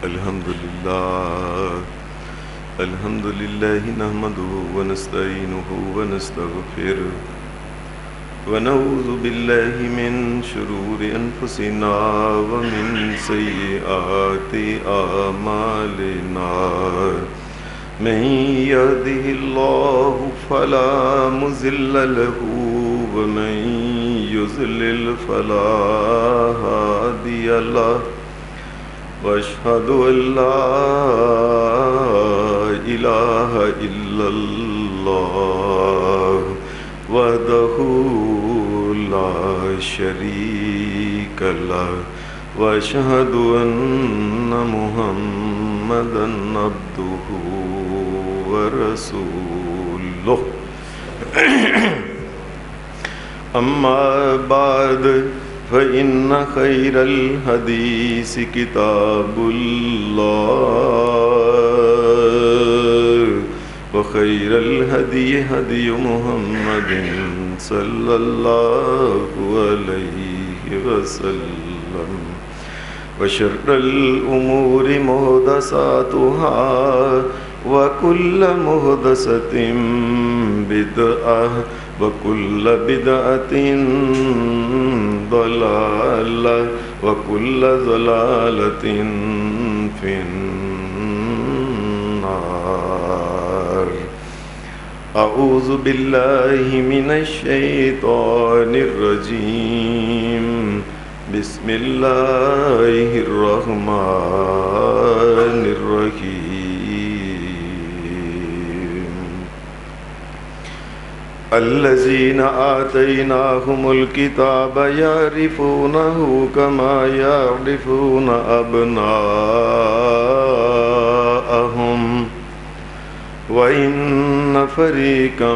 الحمد لله نحمده ونستعينه ونستغفره ونعوذ بالله من شرور أنفسنا ومن سيئات أعمالنا من يهده الله فلا مضل له ومن يضلل فلا هادي له وأشهد أن لا إله إلا الله وحده لا شريك له وأشهد أن محمدا عبده ورسوله أما بعد فإن خير الحديث كتاب الله وخير الهدي هدي محمد صلى الله عليه وسلم وشر الأمور محدثاتها وكل محدثة بدعة وكل بدعة ضلالة وكل ضلالة في النار. أعوذ بالله من الشيطان الرجيم. بسم الله الرحمن الرحيم. الذين آتيناهم الكتاب يعرفونه كما يعرفون أبناءهم وإن فريقا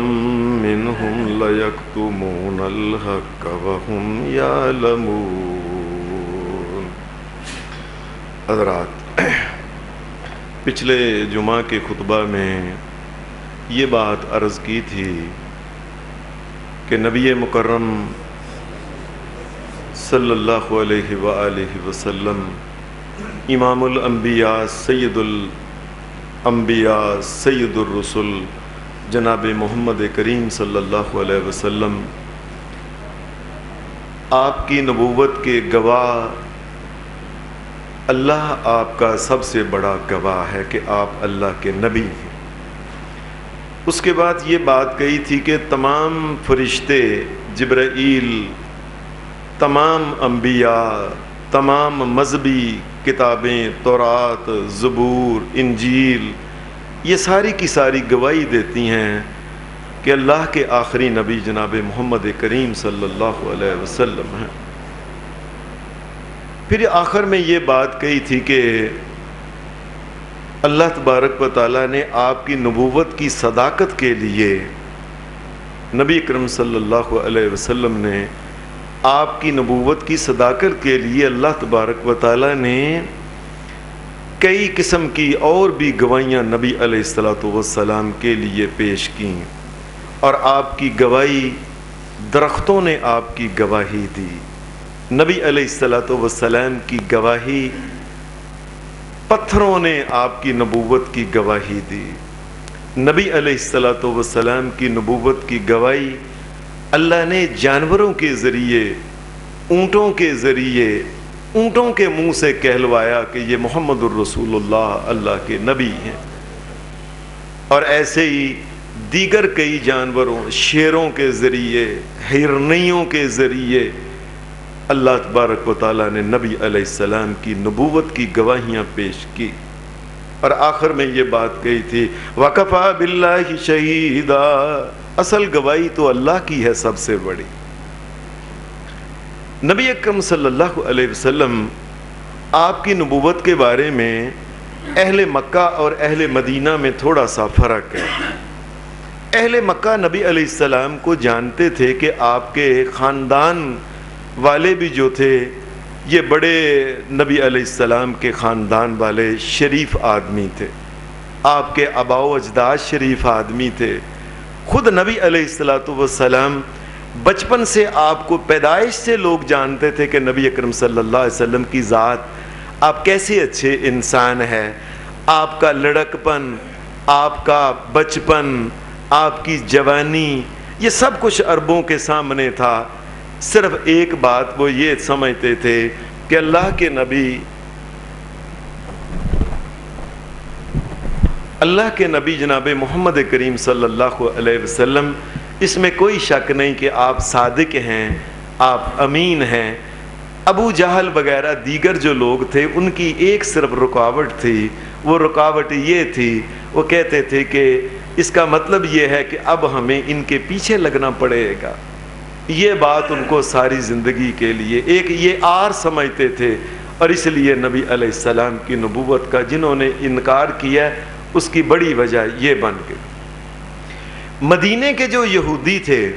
منهم ليكتمون الحق وهم يعلمون. حضرات، پچھلے جمعہ کے خطبہ میں یہ بات عرض کی تھی کہ نبی مکرم صلی اللہ علیہ وآلہ وسلم امام الانبیاء سید الانبیاء سید الرسل جناب محمد کریم صلی اللہ علیہ وسلم آپ کی نبوت کے گواہ، اللہ آپ کا سب سے بڑا گواہ ہے کہ آپ اللہ کے نبی ہیں. اس کے بعد یہ بات کہی تھی کہ تمام فرشتے، جبرائیل، تمام انبیاء، تمام مذہبی کتابیں، تورات، زبور، انجیل، یہ ساری کی ساری گواہی دیتی ہیں کہ اللہ کے آخری نبی جناب محمد کریم صلی اللہ علیہ وسلم ہیں. پھر آخر میں یہ بات کہی تھی کہ اللہ تبارک و تعالیٰ نے آپ کی نبوت کی صداقت کے لیے، نبی اکرم صلی اللہ علیہ وسلم نے آپ کی نبوت کی صداقت کے لیے اللہ تبارک و تعالیٰ نے کئی قسم کی اور بھی گواہیاں نبی علیہ السلام کے لیے پیش کیں، اور آپ کی گواہی، درختوں نے آپ کی گواہی دی، نبی علیہ السلام کی گواہی، پتھروں نے آپ کی نبوت کی گواہی دی. نبی علیہ السلام کی نبوت کی گواہی اللہ نے جانوروں کے ذریعے، اونٹوں کے ذریعے، اونٹوں کے منہ سے کہلوایا کہ یہ محمد الرسول اللہ اللہ کے نبی ہیں. اور ایسے ہی دیگر کئی جانوروں، شیروں کے ذریعے، ہرنیوں کے ذریعے اللہ تبارک و تعالیٰ نے نبی علیہ السلام کی نبوت کی گواہیاں پیش کی. اور آخر میں یہ بات کہی تھی وَكَفَى بِاللَّهِ شَهِيدًا، اصل گواہی تو اللہ کی ہے سب سے بڑی. نبی اکرم صلی اللہ علیہ وسلم آپ کی نبوت کے بارے میں اہل مکہ اور اہل مدینہ میں تھوڑا سا فرق ہے. اہل مکہ نبی علیہ السلام کو جانتے تھے کہ آپ کے خاندان والے بھی جو تھے یہ بڑے نبی علیہ السلام کے خاندان والے شریف آدمی تھے، آپ کے آباء و اجداد شریف آدمی تھے. خود نبی علیہ السلام بچپن سے آپ کو پیدائش سے لوگ جانتے تھے کہ نبی اکرم صلی اللہ علیہ وسلم کی ذات آپ کیسے اچھے انسان ہیں، آپ کا لڑکپن، آپ کا بچپن، آپ کی جوانی، یہ سب کچھ عربوں کے سامنے تھا۔ صرف ایک بات وہ یہ سمجھتے تھے کہ اللہ کے نبی جناب محمد کریم صلی اللہ علیہ وسلم، اس میں کوئی شک نہیں کہ آپ صادق ہیں، آپ امین ہیں۔ ابو جہل وغیرہ دیگر جو لوگ تھے ان کی ایک صرف رکاوٹ تھی، وہ رکاوٹ یہ تھی، وہ کہتے تھے کہ اس کا مطلب یہ ہے کہ اب ہمیں ان کے پیچھے لگنا پڑے گا۔ یہ بات ان کو ساری زندگی کے لیے ایک یہ آر سمجھتے تھے، اور اس لیے نبی علیہ السلام کی نبوت کا جنہوں نے انکار کیا اس کی بڑی وجہ یہ بن گئی۔ مدینے کے جو یہودی تھے،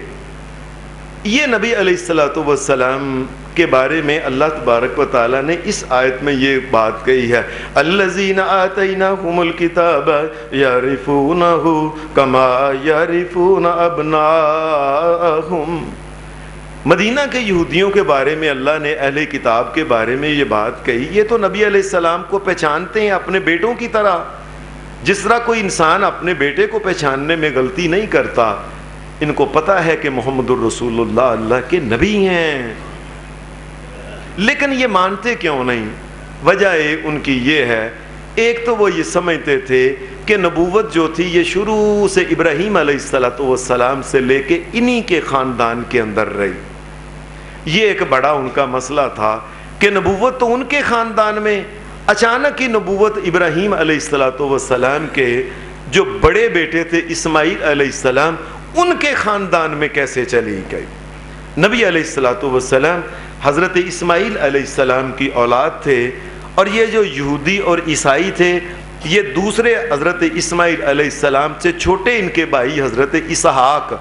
یہ نبی علیہ السلام کے بارے میں اللہ تبارک و تعالیٰ نے اس آیت میں یہ بات کہی ہے، الذین آتیناہم الکتاب یعرفونہ کما یعرفون ابناءہم۔ مدینہ کے یہودیوں کے بارے میں اللہ نے اہل کتاب کے بارے میں یہ بات کہی، یہ تو نبی علیہ السلام کو پہچانتے ہیں اپنے بیٹوں کی طرح، جس طرح کوئی انسان اپنے بیٹے کو پہچاننے میں غلطی نہیں کرتا۔ ان کو پتہ ہے کہ محمد الرسول اللہ اللہ کے نبی ہیں، لیکن یہ مانتے کیوں نہیں؟ وجہ ان کی یہ ہے، ایک تو وہ یہ سمجھتے تھے کہ نبوت جو تھی یہ شروع سے ابراہیم علیہ السلام سے لے کے انہی کے خاندان کے اندر رہی۔ یہ ایک بڑا ان کا مسئلہ تھا کہ نبوت تو ان کے خاندان میں، اچانک ہی نبوت ابراہیم علیہ السلام کے جو بڑے بیٹے تھے اسماعیل علیہ السلام، ان کے خاندان میں کیسے چلی گئی؟ نبی علیہ السلام حضرت اسماعیل علیہ السلام کی اولاد تھے، اور یہ جو یہودی اور عیسائی تھے یہ دوسرے حضرت اسماعیل علیہ السلام سے چھوٹے ان کے بھائی حضرت اسحاق،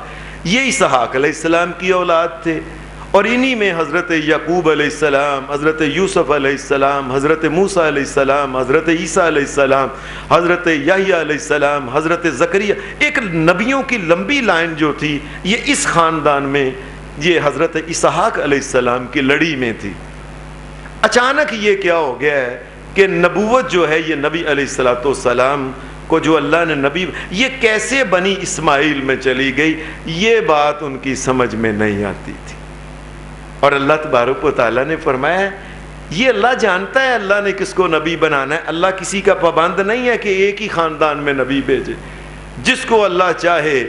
یہ اسحاق علیہ السلام کی اولاد تھے، اور انہی میں حضرت یعقوب علیہ السلام، حضرت یوسف علیہ السلام، حضرت موسیٰ علیہ السلام، حضرت عیسیٰ علیہ السلام، حضرت یحییٰ علیہ السلام، حضرت زکریا، ایک نبیوں کی لمبی لائن جو تھی یہ اس خاندان میں یہ حضرت اسحاق علیہ السلام کی لڑی میں تھی۔ اچانک یہ کیا ہو گیا ہے کہ نبوت جو ہے یہ نبی علیہ السلام کو جو اللہ نے نبی، یہ کیسے بنی اسماعیل میں چلی گئی؟ یہ بات ان کی سمجھ میں نہیں آتی تھی، اور اللہ تبارک و تعالیٰ نے فرمایا یہ اللہ جانتا ہے اللہ نے کس کو نبی بنانا ہے۔ اللہ کسی کا پابند نہیں ہے کہ ایک ہی خاندان میں نبی بھیجے، جس کو اللہ چاہے،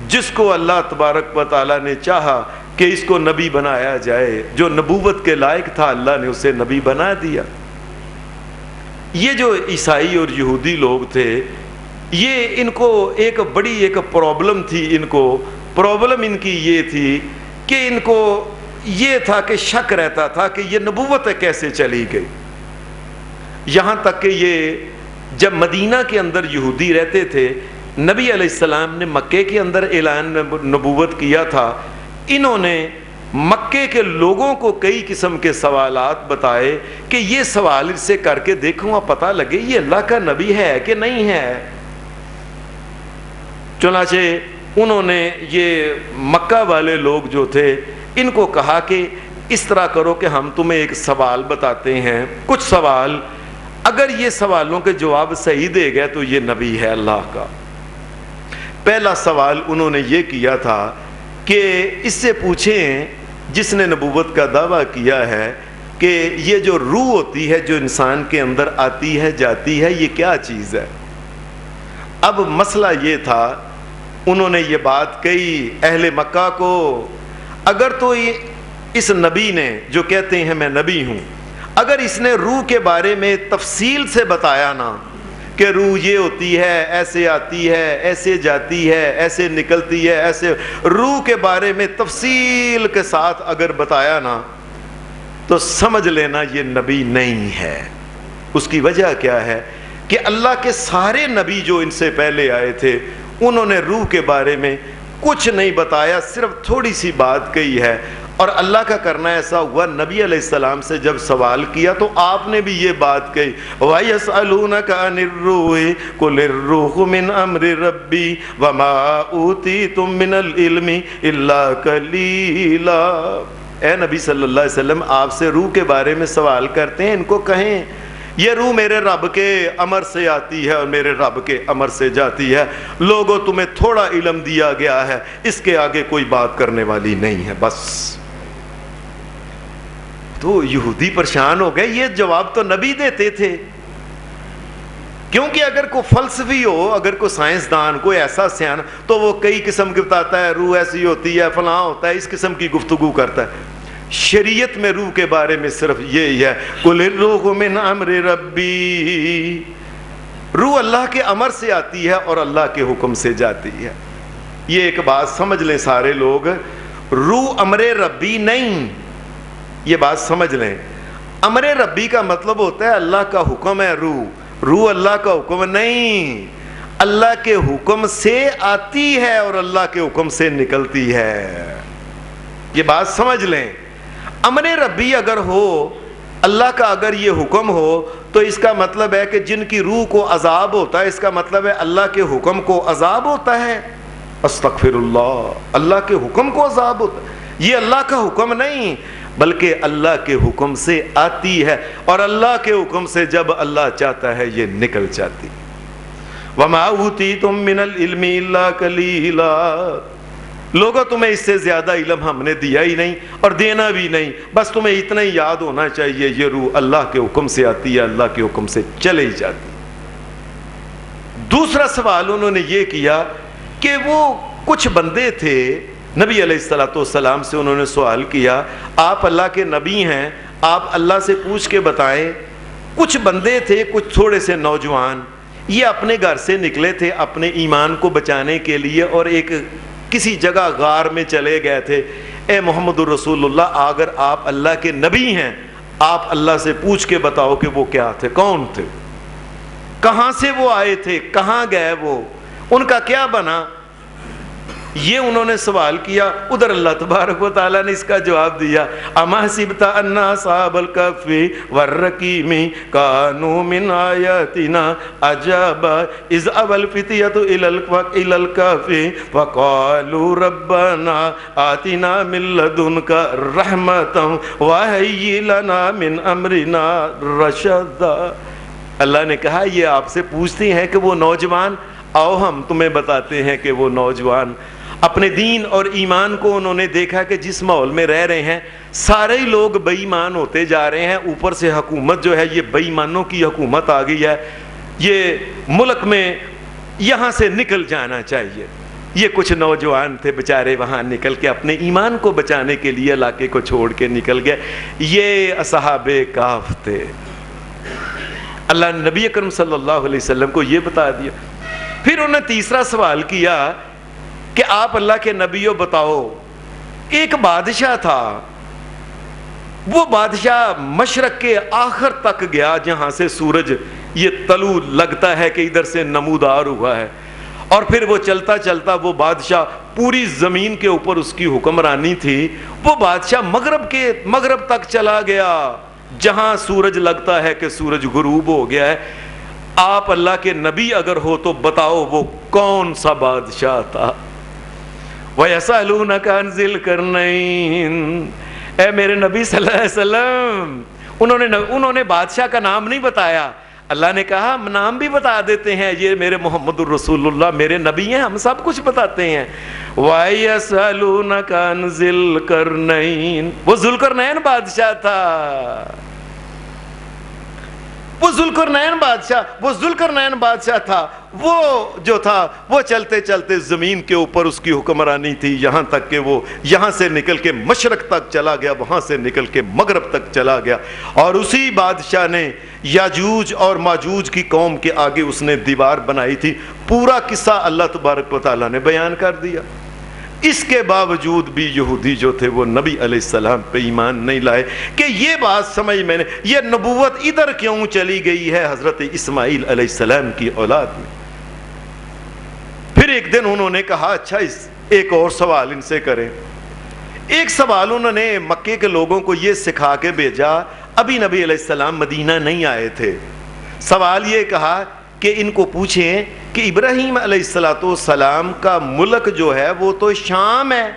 جس کو اللہ تبارک و تعالیٰ نے چاہا کہ اس کو نبی بنایا جائے، جو نبوت کے لائق تھا اللہ نے اسے نبی بنا دیا۔ یہ جو عیسائی اور یہودی لوگ تھے، یہ ان کو ایک بڑی ایک پرابلم تھی، ان کو پرابلم ان کی یہ تھی کہ ان کو یہ تھا کہ شک رہتا تھا کہ یہ نبوت کیسے چلی گئی۔ یہاں تک کہ یہ جب مدینہ کے اندر یہودی رہتے تھے، نبی علیہ السلام نے مکے کے اندر اعلان نبوت کیا تھا، انہوں نے مکے کے لوگوں کو کئی قسم کے سوالات بتائے کہ یہ سوال سے کر کے دیکھوں آپ پتہ لگے یہ اللہ کا نبی ہے کہ نہیں ہے۔ چنانچہ انہوں نے یہ مکہ والے لوگ جو تھے ان کو کہا کہ اس طرح کرو کہ ہم تمہیں ایک سوال بتاتے ہیں، کچھ سوال، اگر یہ سوالوں کے جواب صحیح دے گئے تو یہ نبی ہے اللہ کا۔ پہلا سوال انہوں نے یہ کیا تھا کہ اس سے پوچھیں جس نے نبوت کا دعویٰ کیا ہے کہ یہ جو روح ہوتی ہے جو انسان کے اندر آتی ہے جاتی ہے یہ کیا چیز ہے؟ اب مسئلہ یہ تھا، انہوں نے یہ بات کہی اہل مکہ کو، اگر تو اس نبی نے جو کہتے ہیں میں نبی ہوں، اگر اس نے روح کے بارے میں تفصیل سے بتایا نا کہ روح یہ ہوتی ہے، ایسے آتی ہے، ایسے جاتی ہے، ایسے نکلتی ہے، ایسے، روح کے بارے میں تفصیل کے ساتھ اگر بتایا نا تو سمجھ لینا یہ نبی نہیں ہے۔ اس کی وجہ کیا ہے کہ اللہ کے سارے نبی جو ان سے پہلے آئے تھے انہوں نے روح کے بارے میں کچھ نہیں بتایا، صرف تھوڑی سی بات کہی ہے۔ اور اللہ کا کرنا ایسا ہوا، نبی علیہ السلام سے جب سوال کیا تو آپ نے بھی یہ بات کہی، وَيَسْأَلُونَكَ عَنِ الرُّوحِ قُلِ الرُّوحُ مِنْ أَمْرِ رَبِّي وَمَا أُوتِيتُم مِّنَ الْعِلْمِ إِلَّا قَلِيلًا۔ اے نبی صلی اللہ علیہ وسلم، آپ سے روح کے بارے میں سوال کرتے ہیں، ان کو کہیں یہ روح میرے رب کے امر سے آتی ہے اور میرے رب کے امر سے جاتی ہے، لوگوں تمہیں تھوڑا علم دیا گیا ہے، اس کے آگے کوئی بات کرنے والی نہیں ہے، بس۔ تو یہودی پریشان ہو گئے، یہ جواب تو نبی دیتے تھے، کیونکہ اگر کوئی فلسفی ہو، اگر کوئی سائنسدان، کوئی ایسا سیاح، تو وہ کئی قسم کی بتاتا ہے، روح ایسی ہوتی ہے، فلاں ہوتا ہے، اس قسم کی گفتگو کرتا ہے۔ شریعت میں روح کے بارے میں صرف یہی ہے، قُلِ الرُّوحُ مِنْ أَمْرِ رَبِّي، روح اللہ کے امر سے آتی ہے اور اللہ کے حکم سے جاتی ہے۔ یہ ایک بات سمجھ لیں سارے لوگ، روح امر ربی نہیں، یہ بات سمجھ لیں۔ امر ربی کا مطلب ہوتا ہے اللہ کا حکم ہے، روح اللہ کا حکم نہیں، اللہ کے حکم سے آتی ہے اور اللہ کے حکم سے نکلتی ہے، یہ بات سمجھ لیں۔ امر ربی اگر ہو، اللہ کا اگر یہ حکم ہو، تو اس کا مطلب ہے کہ جن کی روح کو عذاب ہوتا ہے، اس کا مطلب ہے اللہ کے حکم کو عذاب ہوتا ہے۔ استغفر اللہ، اللہ کے حکم کو عذاب ہوتا ہے، یہ اللہ کا حکم نہیں، بلکہ اللہ کے حکم سے آتی ہے، اور اللہ کے حکم سے جب اللہ چاہتا ہے یہ نکل جاتی۔ وَمَا أُوتِيتُم مِّنَ الْعِلْمِ إِلَّا قَلِيلًا، لوگوں تمہیں اس سے زیادہ علم ہم نے دیا ہی نہیں اور دینا بھی نہیں، بس تمہیں اتنا ہی یاد ہونا چاہیے یہ روح اللہ کے حکم سے آتی ہے، اللہ کے حکم سے چلے ہی جاتی۔ دوسرا سوال انہوں نے یہ کیا کہ وہ کچھ بندے تھے، نبی علیہ السلام سے انہوں نے سوال کیا، آپ اللہ کے نبی ہیں، آپ اللہ سے پوچھ کے بتائیں، کچھ بندے تھے، کچھ تھوڑے سے نوجوان، یہ اپنے گھر سے نکلے تھے اپنے ایمان کو بچانے کے لیے، اور ایک کسی جگہ غار میں چلے گئے تھے۔ اے محمد الرسول اللہ، اگر آپ اللہ کے نبی ہیں، آپ اللہ سے پوچھ کے بتاؤ کہ وہ کیا تھے، کون تھے، کہاں سے وہ آئے تھے، کہاں گئے وہ، ان کا کیا بنا، یہ انہوں نے سوال کیا۔ ادھر اللہ تبارک و تعالیٰ نے اس کا جواب دیا، اما حسبت ان اصحاب الکہف والرقیم کانوا من آیاتنا عجبا اذ اوی الفتیۃ الی الکہف فقالوا ربنا آتنا من لدنک رحمۃ وہیئ لنا من امرنا رشدا۔ اللہ نے کہا یہ آپ سے پوچھتے ہیں کہ وہ نوجوان، آؤ ہم تمہیں بتاتے ہیں کہ وہ نوجوان اپنے دین اور ایمان کو انہوں نے دیکھا کہ جس ماحول میں رہ رہے ہیں سارے ہی لوگ بے ایمان ہوتے جا رہے ہیں، اوپر سے حکومت جو ہے یہ بے ایمانوں کی حکومت آ گئی ہے، یہ ملک میں یہاں سے نکل جانا چاہیے۔ یہ کچھ نوجوان تھے بیچارے وہاں نکل کے اپنے ایمان کو بچانے کے لیے علاقے کو چھوڑ کے نکل گئے، یہ اصحاب کہف تھے۔ اللہ نے نبی اکرم صلی اللہ علیہ وسلم کو یہ بتا دیا۔ پھر انہوں نے تیسرا سوال کیا کہ آپ اللہ کے نبیوں بتاؤ، ایک بادشاہ تھا، وہ بادشاہ مشرق کے آخر تک گیا جہاں سے سورج یہ طلوع لگتا ہے کہ ادھر سے نمودار ہوا ہے، اور پھر وہ چلتا چلتا وہ بادشاہ پوری زمین کے اوپر اس کی حکمرانی تھی، وہ بادشاہ مغرب تک چلا گیا جہاں سورج لگتا ہے کہ سورج غروب ہو گیا ہے۔ آپ اللہ کے نبی اگر ہو تو بتاؤ وہ کون سا بادشاہ تھا۔ وَيَسْأَلُونَكَ عَنْ ذِي الْقَرْنَيْنِ، اے میرے نبی صلی اللہ علیہ وسلم، انہوں نے بادشاہ کا نام نہیں بتایا، اللہ نے کہا ہم نام بھی بتا دیتے ہیں، یہ میرے محمد الرسول اللہ میرے نبی ہیں، ہم سب کچھ بتاتے ہیں۔ وَيَسْأَلُونَكَ عَنْ ذِي الْقَرْنَيْنِ، وہ ذوالقرنین بادشاہ تھا، وہ ذوالقرنین بادشاہ تھا، وہ جو تھا وہ چلتے چلتے زمین کے اوپر اس کی حکمرانی تھی، یہاں تک کہ وہ یہاں سے نکل کے مشرق تک چلا گیا، وہاں سے نکل کے مغرب تک چلا گیا، اور اسی بادشاہ نے یاجوج اور ماجوج کی قوم کے آگے اس نے دیوار بنائی تھی۔ پورا قصہ اللہ تبارک و تعالیٰ نے بیان کر دیا۔ اس کے باوجود بھی یہودی جو تھے وہ نبی علیہ السلام پہ ایمان نہیں لائے کہ یہ بات سمجھ میں نے، یہ نبوت ادھر کیوں چلی گئی ہے حضرت اسماعیل علیہ السلام کی اولاد میں۔ پھر ایک دن انہوں نے کہا اچھا ایک اور سوال ان سے کریں۔ ایک سوال انہوں نے مکے کے لوگوں کو یہ سکھا کے بھیجا، ابھی نبی علیہ السلام مدینہ نہیں آئے تھے، سوال یہ کہا کہ ان کو پوچھیں کہ ابراہیم علیہ السلام کا ملک جو ہے وہ تو شام ہے،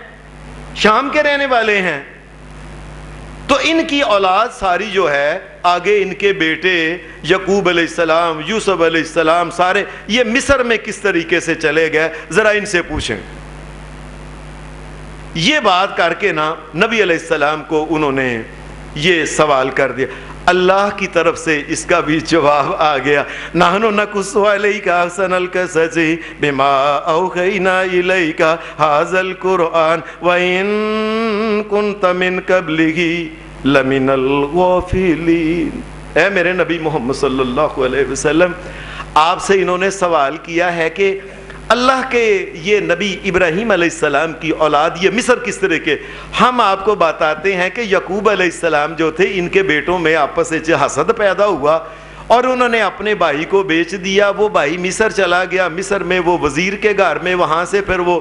شام کے رہنے والے ہیں، تو ان کی اولاد ساری جو ہے آگے ان کے بیٹے یعقوب علیہ السلام، یوسف علیہ السلام، سارے یہ مصر میں کس طریقے سے چلے گئے ذرا ان سے پوچھیں۔ یہ بات کر کے نا نبی علیہ السلام کو انہوں نے یہ سوال کر دیا۔ اللہ کی طرف سے اس کا بھی جواب آ گیا، نحن نقص علیک احسن القصص بما اوحینا الیک ھذا القرآن وان کنت من قبلہ لمن الغافلین۔ اے میرے نبی محمد صلی اللہ علیہ وسلم، آپ سے انہوں نے سوال کیا ہے کہ اللہ کے یہ نبی ابراہیم علیہ السلام کی اولاد یہ مصر کس طرح کے، ہم آپ کو بتاتے ہیں کہ یعقوب علیہ السلام جو تھے ان کے بیٹوں میں آپس میں حسد پیدا ہوا اور انہوں نے اپنے بھائی کو بیچ دیا، وہ بھائی مصر چلا گیا، مصر میں وہ وزیر کے گھر میں، وہاں سے پھر وہ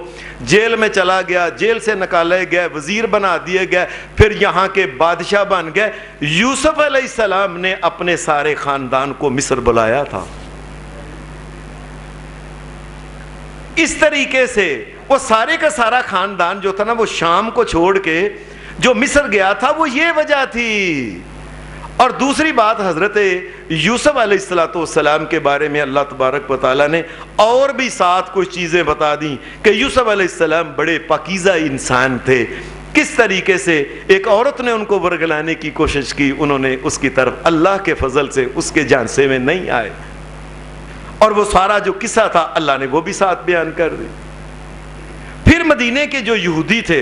جیل میں چلا گیا، جیل سے نکالے گئے، وزیر بنا دیے گئے، پھر یہاں کے بادشاہ بن گئے۔ یوسف علیہ السلام نے اپنے سارے خاندان کو مصر بلایا تھا۔ اس طریقے سے وہ سارے کا سارا خاندان جو تھا نا وہ شام کو چھوڑ کے جو مصر گیا تھا، وہ یہ وجہ تھی۔ اور دوسری بات، حضرت یوسف علیہ السلام کے بارے میں اللہ تبارک و تعالیٰ نے اور بھی ساتھ کچھ چیزیں بتا دیں کہ یوسف علیہ السلام بڑے پاکیزہ انسان تھے۔ کس طریقے سے ایک عورت نے ان کو ورگلانے کی کوشش کی، انہوں نے اس کی طرف اللہ کے فضل سے اس کے جانسے میں نہیں آئے، اور وہ سارا جو قصہ تھا اللہ نے وہ بھی ساتھ بیان کر دی۔ پھر مدینے کے جو یہودی تھے،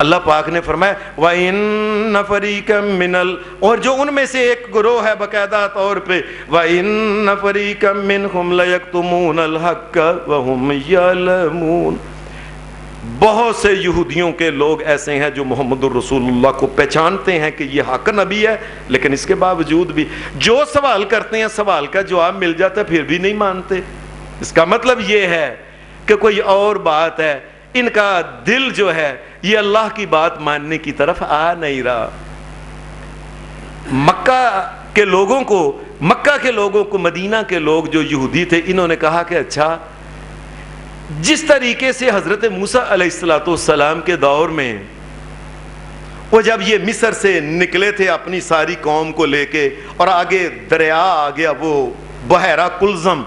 اللہ پاک نے فرمایا وَإِنَّ فَرِيقًا مِّنَ اور جو ان میں سے ایک گروہ ہے باقاعدہ طور پہ وَإِنَّ فَرِيقًا مِّنْهُمْ لَيَكْتُمُونَ الْحَقَّ وَهُمْ يَعْلَمُونَ۔ بہت سے یہودیوں کے لوگ ایسے ہیں جو محمد الرسول اللہ کو پہچانتے ہیں کہ یہ حق نبی ہے، لیکن اس کے باوجود بھی جو سوال کرتے ہیں سوال کا جواب مل جاتا ہے پھر بھی نہیں مانتے۔ اس کا مطلب یہ ہے کہ کوئی اور بات ہے، ان کا دل جو ہے یہ اللہ کی بات ماننے کی طرف آ نہیں رہا۔ مکہ کے لوگوں کو مدینہ کے لوگ جو یہودی تھے، انہوں نے کہا کہ اچھا، جس طریقے سے حضرت موسیٰ علیہ السلام کے دور میں وہ جب یہ مصر سے نکلے تھے اپنی ساری قوم کو لے کے، اور آگے دریا آ گیا، وہ بحیرہ کلزم،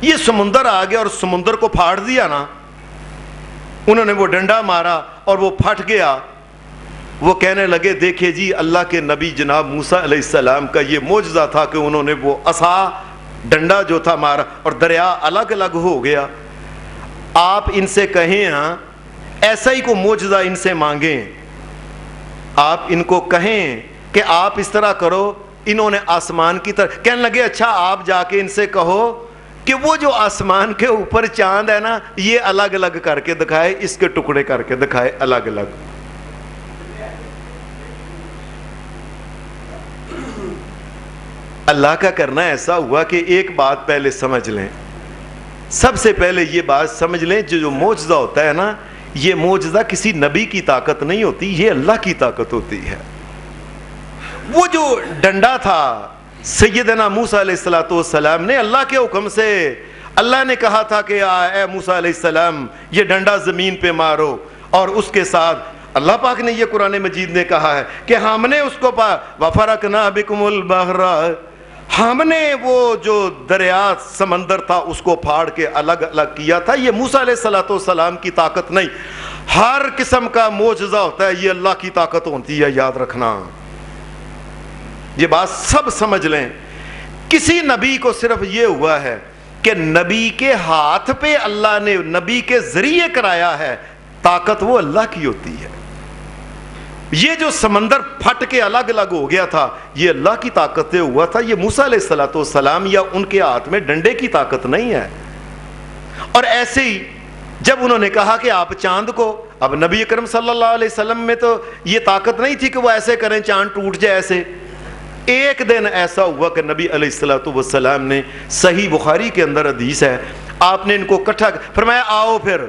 یہ سمندر آ گیا اور سمندر کو پھاڑ دیا نا، انہوں نے وہ ڈنڈا مارا اور وہ پھٹ گیا۔ وہ کہنے لگے دیکھیں جی اللہ کے نبی جناب موسیٰ علیہ السلام کا یہ معجزہ تھا کہ انہوں نے وہ عصا ڈنڈا جو تھا مارا اور دریا الگ الگ ہو گیا۔ آپ ان سے کہیں ہاں ایسا ہی کو معجزہ ان سے مانگیں، آپ ان کو کہیں کہ آپ اس طرح کرو، انہوں نے آسمان کی طرف کہنے لگے اچھا آپ جا کے ان سے کہو کہ وہ جو آسمان کے اوپر چاند ہے نا یہ الگ الگ کر کے دکھائے، اس کے ٹکڑے کر کے دکھائے الگ الگ۔ اللہ کا کرنا ایسا ہوا کہ ایک بات پہلے سمجھ لیں، سب سے پہلے یہ بات سمجھ لیں جو معجزہ ہوتا ہے نا، یہ معجزہ کسی نبی کی طاقت نہیں ہوتی، یہ اللہ کی طاقت ہوتی ہے۔ وہ جو ڈنڈا تھا سیدنا موسیٰ علیہ السلام نے اللہ کے حکم سے، اللہ نے کہا تھا کہ اے موسیٰ علیہ السلام یہ ڈنڈا زمین پہ مارو، اور اس کے ساتھ اللہ پاک نے یہ قرآن مجید نے کہا ہے کہ ہم نے اس کو وَفَرَقْنَا بِكُمُ الْبَحْرَ، ہم نے وہ جو دریا سمندر تھا اس کو پھاڑ کے الگ الگ کیا تھا۔ یہ موسیٰ علیہ السلام کی طاقت نہیں، ہر قسم کا معجزہ ہوتا ہے یہ اللہ کی طاقت ہوتی ہے، یاد رکھنا، یہ بات سب سمجھ لیں۔ کسی نبی کو صرف یہ ہوا ہے کہ نبی کے ہاتھ پہ اللہ نے نبی کے ذریعے کرایا ہے، طاقت وہ اللہ کی ہوتی ہے۔ یہ جو سمندر پھٹ کے الگ الگ ہو گیا تھا یہ اللہ کی طاقت سے ہوا تھا، یہ موسیٰ علیہ السلام یا ان کے ہاتھ میں ڈنڈے کی طاقت نہیں ہے۔ اور ایسے ہی جب انہوں نے کہا کہ آپ چاند کو، اب نبی اکرم صلی اللہ علیہ وسلم میں تو یہ طاقت نہیں تھی کہ وہ ایسے کریں چاند ٹوٹ جائے ایسے۔ ایک دن ایسا ہوا کہ نبی علیہ السلام نے، صحیح بخاری کے اندر حدیث ہے، آپ نے ان کو اکٹھا فرمایا آؤ۔ پھر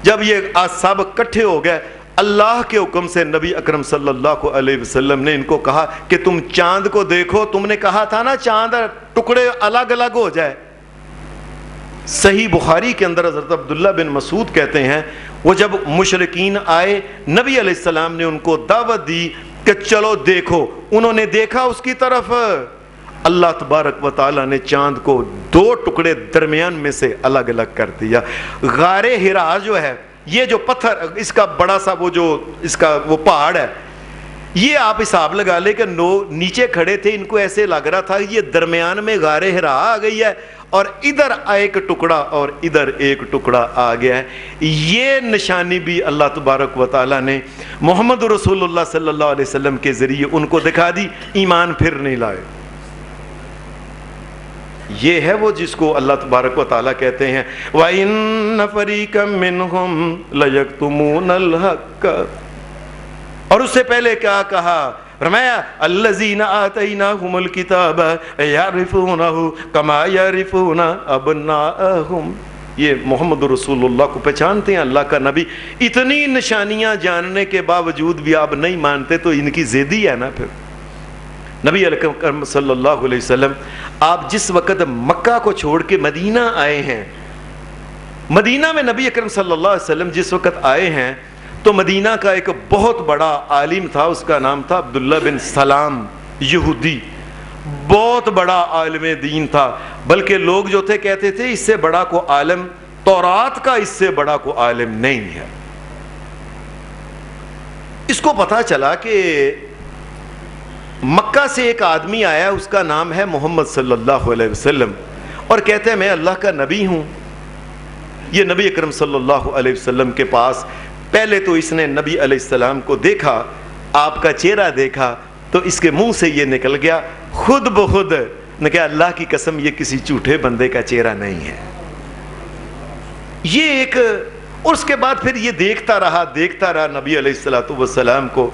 جب یہ سب اکٹھے ہو گئے، اللہ کے حکم سے نبی اکرم صلی اللہ علیہ وسلم نے ان کو کہا کہ تم چاند کو دیکھو، تم نے کہا تھا نا چاند ٹکڑے الگ الگ ہو جائے۔ صحیح بخاری کے اندر حضرت عبداللہ بن مسعود کہتے ہیں وہ جب مشرکین آئے، نبی علیہ السلام نے ان کو دعوت دی کہ چلو دیکھو. انہوں نے دیکھا اس کی طرف. اللہ تبارک و تعالیٰ نے چاند کو 2 ٹکڑے درمیان میں سے الگ الگ کر دیا. غار حرا جو ہے، یہ جو پتھر، اس کا بڑا سا اس کا پہاڑ ہے، یہ آپ حساب لگا لے کہ نیچے کھڑے تھے، ان کو ایسے لگ رہا تھا یہ درمیان میں غار حرا آ گئی ہے، اور ادھر ایک ٹکڑا اور ادھر ایک ٹکڑا آ گیا ہے. یہ نشانی بھی اللہ تبارک و تعالیٰ نے محمد رسول اللہ صلی اللہ علیہ وسلم کے ذریعے ان کو دکھا دی. ایمان پھر نہیں لائے. یہ ہے وہ جس کو اللہ تبارک و تعالیٰ کہتے ہیں وَإِنَّ فَرِيقًا مِّنْهُمْ لَيَكْتُمُونَ الْحَقَّ. اور اس سے پہلے کیا کہا؟ فرمایا الَّذِينَ آتَيْنَاهُمُ الْكِتَابَ يَعْرِفُونَهُ كَمَا يَعْرِفُونَ أَبْنَاءَهُمْ. یہ محمد رسول اللہ کو پہچانتے ہیں، اللہ کا نبی. اتنی نشانیاں جاننے کے باوجود بھی آپ نہیں مانتے تو ان کی ضدی ہے نا. پھر نبی اکرم صلی اللہ علیہ وسلم آپ جس وقت مکہ کو چھوڑ کے مدینہ آئے ہیں، مدینہ میں نبی اکرم صلی اللہ علیہ وسلم جس وقت آئے ہیں تو مدینہ کا ایک بہت بڑا عالم تھا، اس کا نام تھا عبداللہ بن سلام، یہودی. بہت بڑا عالم دین تھا، بلکہ لوگ جو تھے کہتے تھے اس سے بڑا کو عالم تورات کا، اس سے بڑا کو عالم نہیں ہے. اس کو پتا چلا کہ مکہ سے ایک آدمی آیا، اس کا نام ہے محمد صلی اللہ علیہ وسلم، اور کہتے ہیں میں اللہ کا نبی ہوں. یہ نبی اکرم صلی اللہ علیہ وسلم کے پاس پہلے تو اس نے نبی علیہ السلام کو دیکھا، آپ کا چہرہ دیکھا تو اس کے منہ سے یہ نکل گیا خود بخود نے کہا اللہ کی قسم یہ کسی جھوٹے بندے کا چہرہ نہیں ہے. یہ ایک، اور اس کے بعد پھر یہ دیکھتا رہا نبی علیہ السلام کو.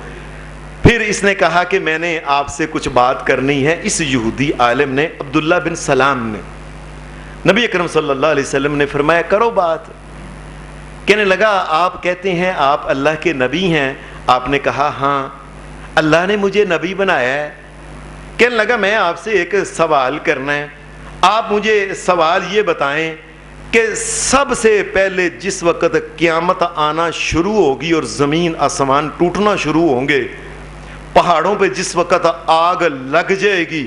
پھر اس نے کہا کہ میں نے آپ سے کچھ بات کرنی ہے. اس یہودی عالم نے، عبداللہ بن سلام نے، نبی اکرم صلی اللہ علیہ وسلم نے فرمایا کرو بات. کہنے لگا آپ کہتے ہیں آپ اللہ کے نبی ہیں. آپ نے کہا ہاں اللہ نے مجھے نبی بنایا ہے. کہنے لگا میں آپ سے ایک سوال کرنا ہے. آپ مجھے سوال یہ بتائیں کہ سب سے پہلے جس وقت قیامت آنا شروع ہوگی اور زمین آسمان ٹوٹنا شروع ہوں گے، پہاڑوں پہ جس وقت آگ لگ جائے گی،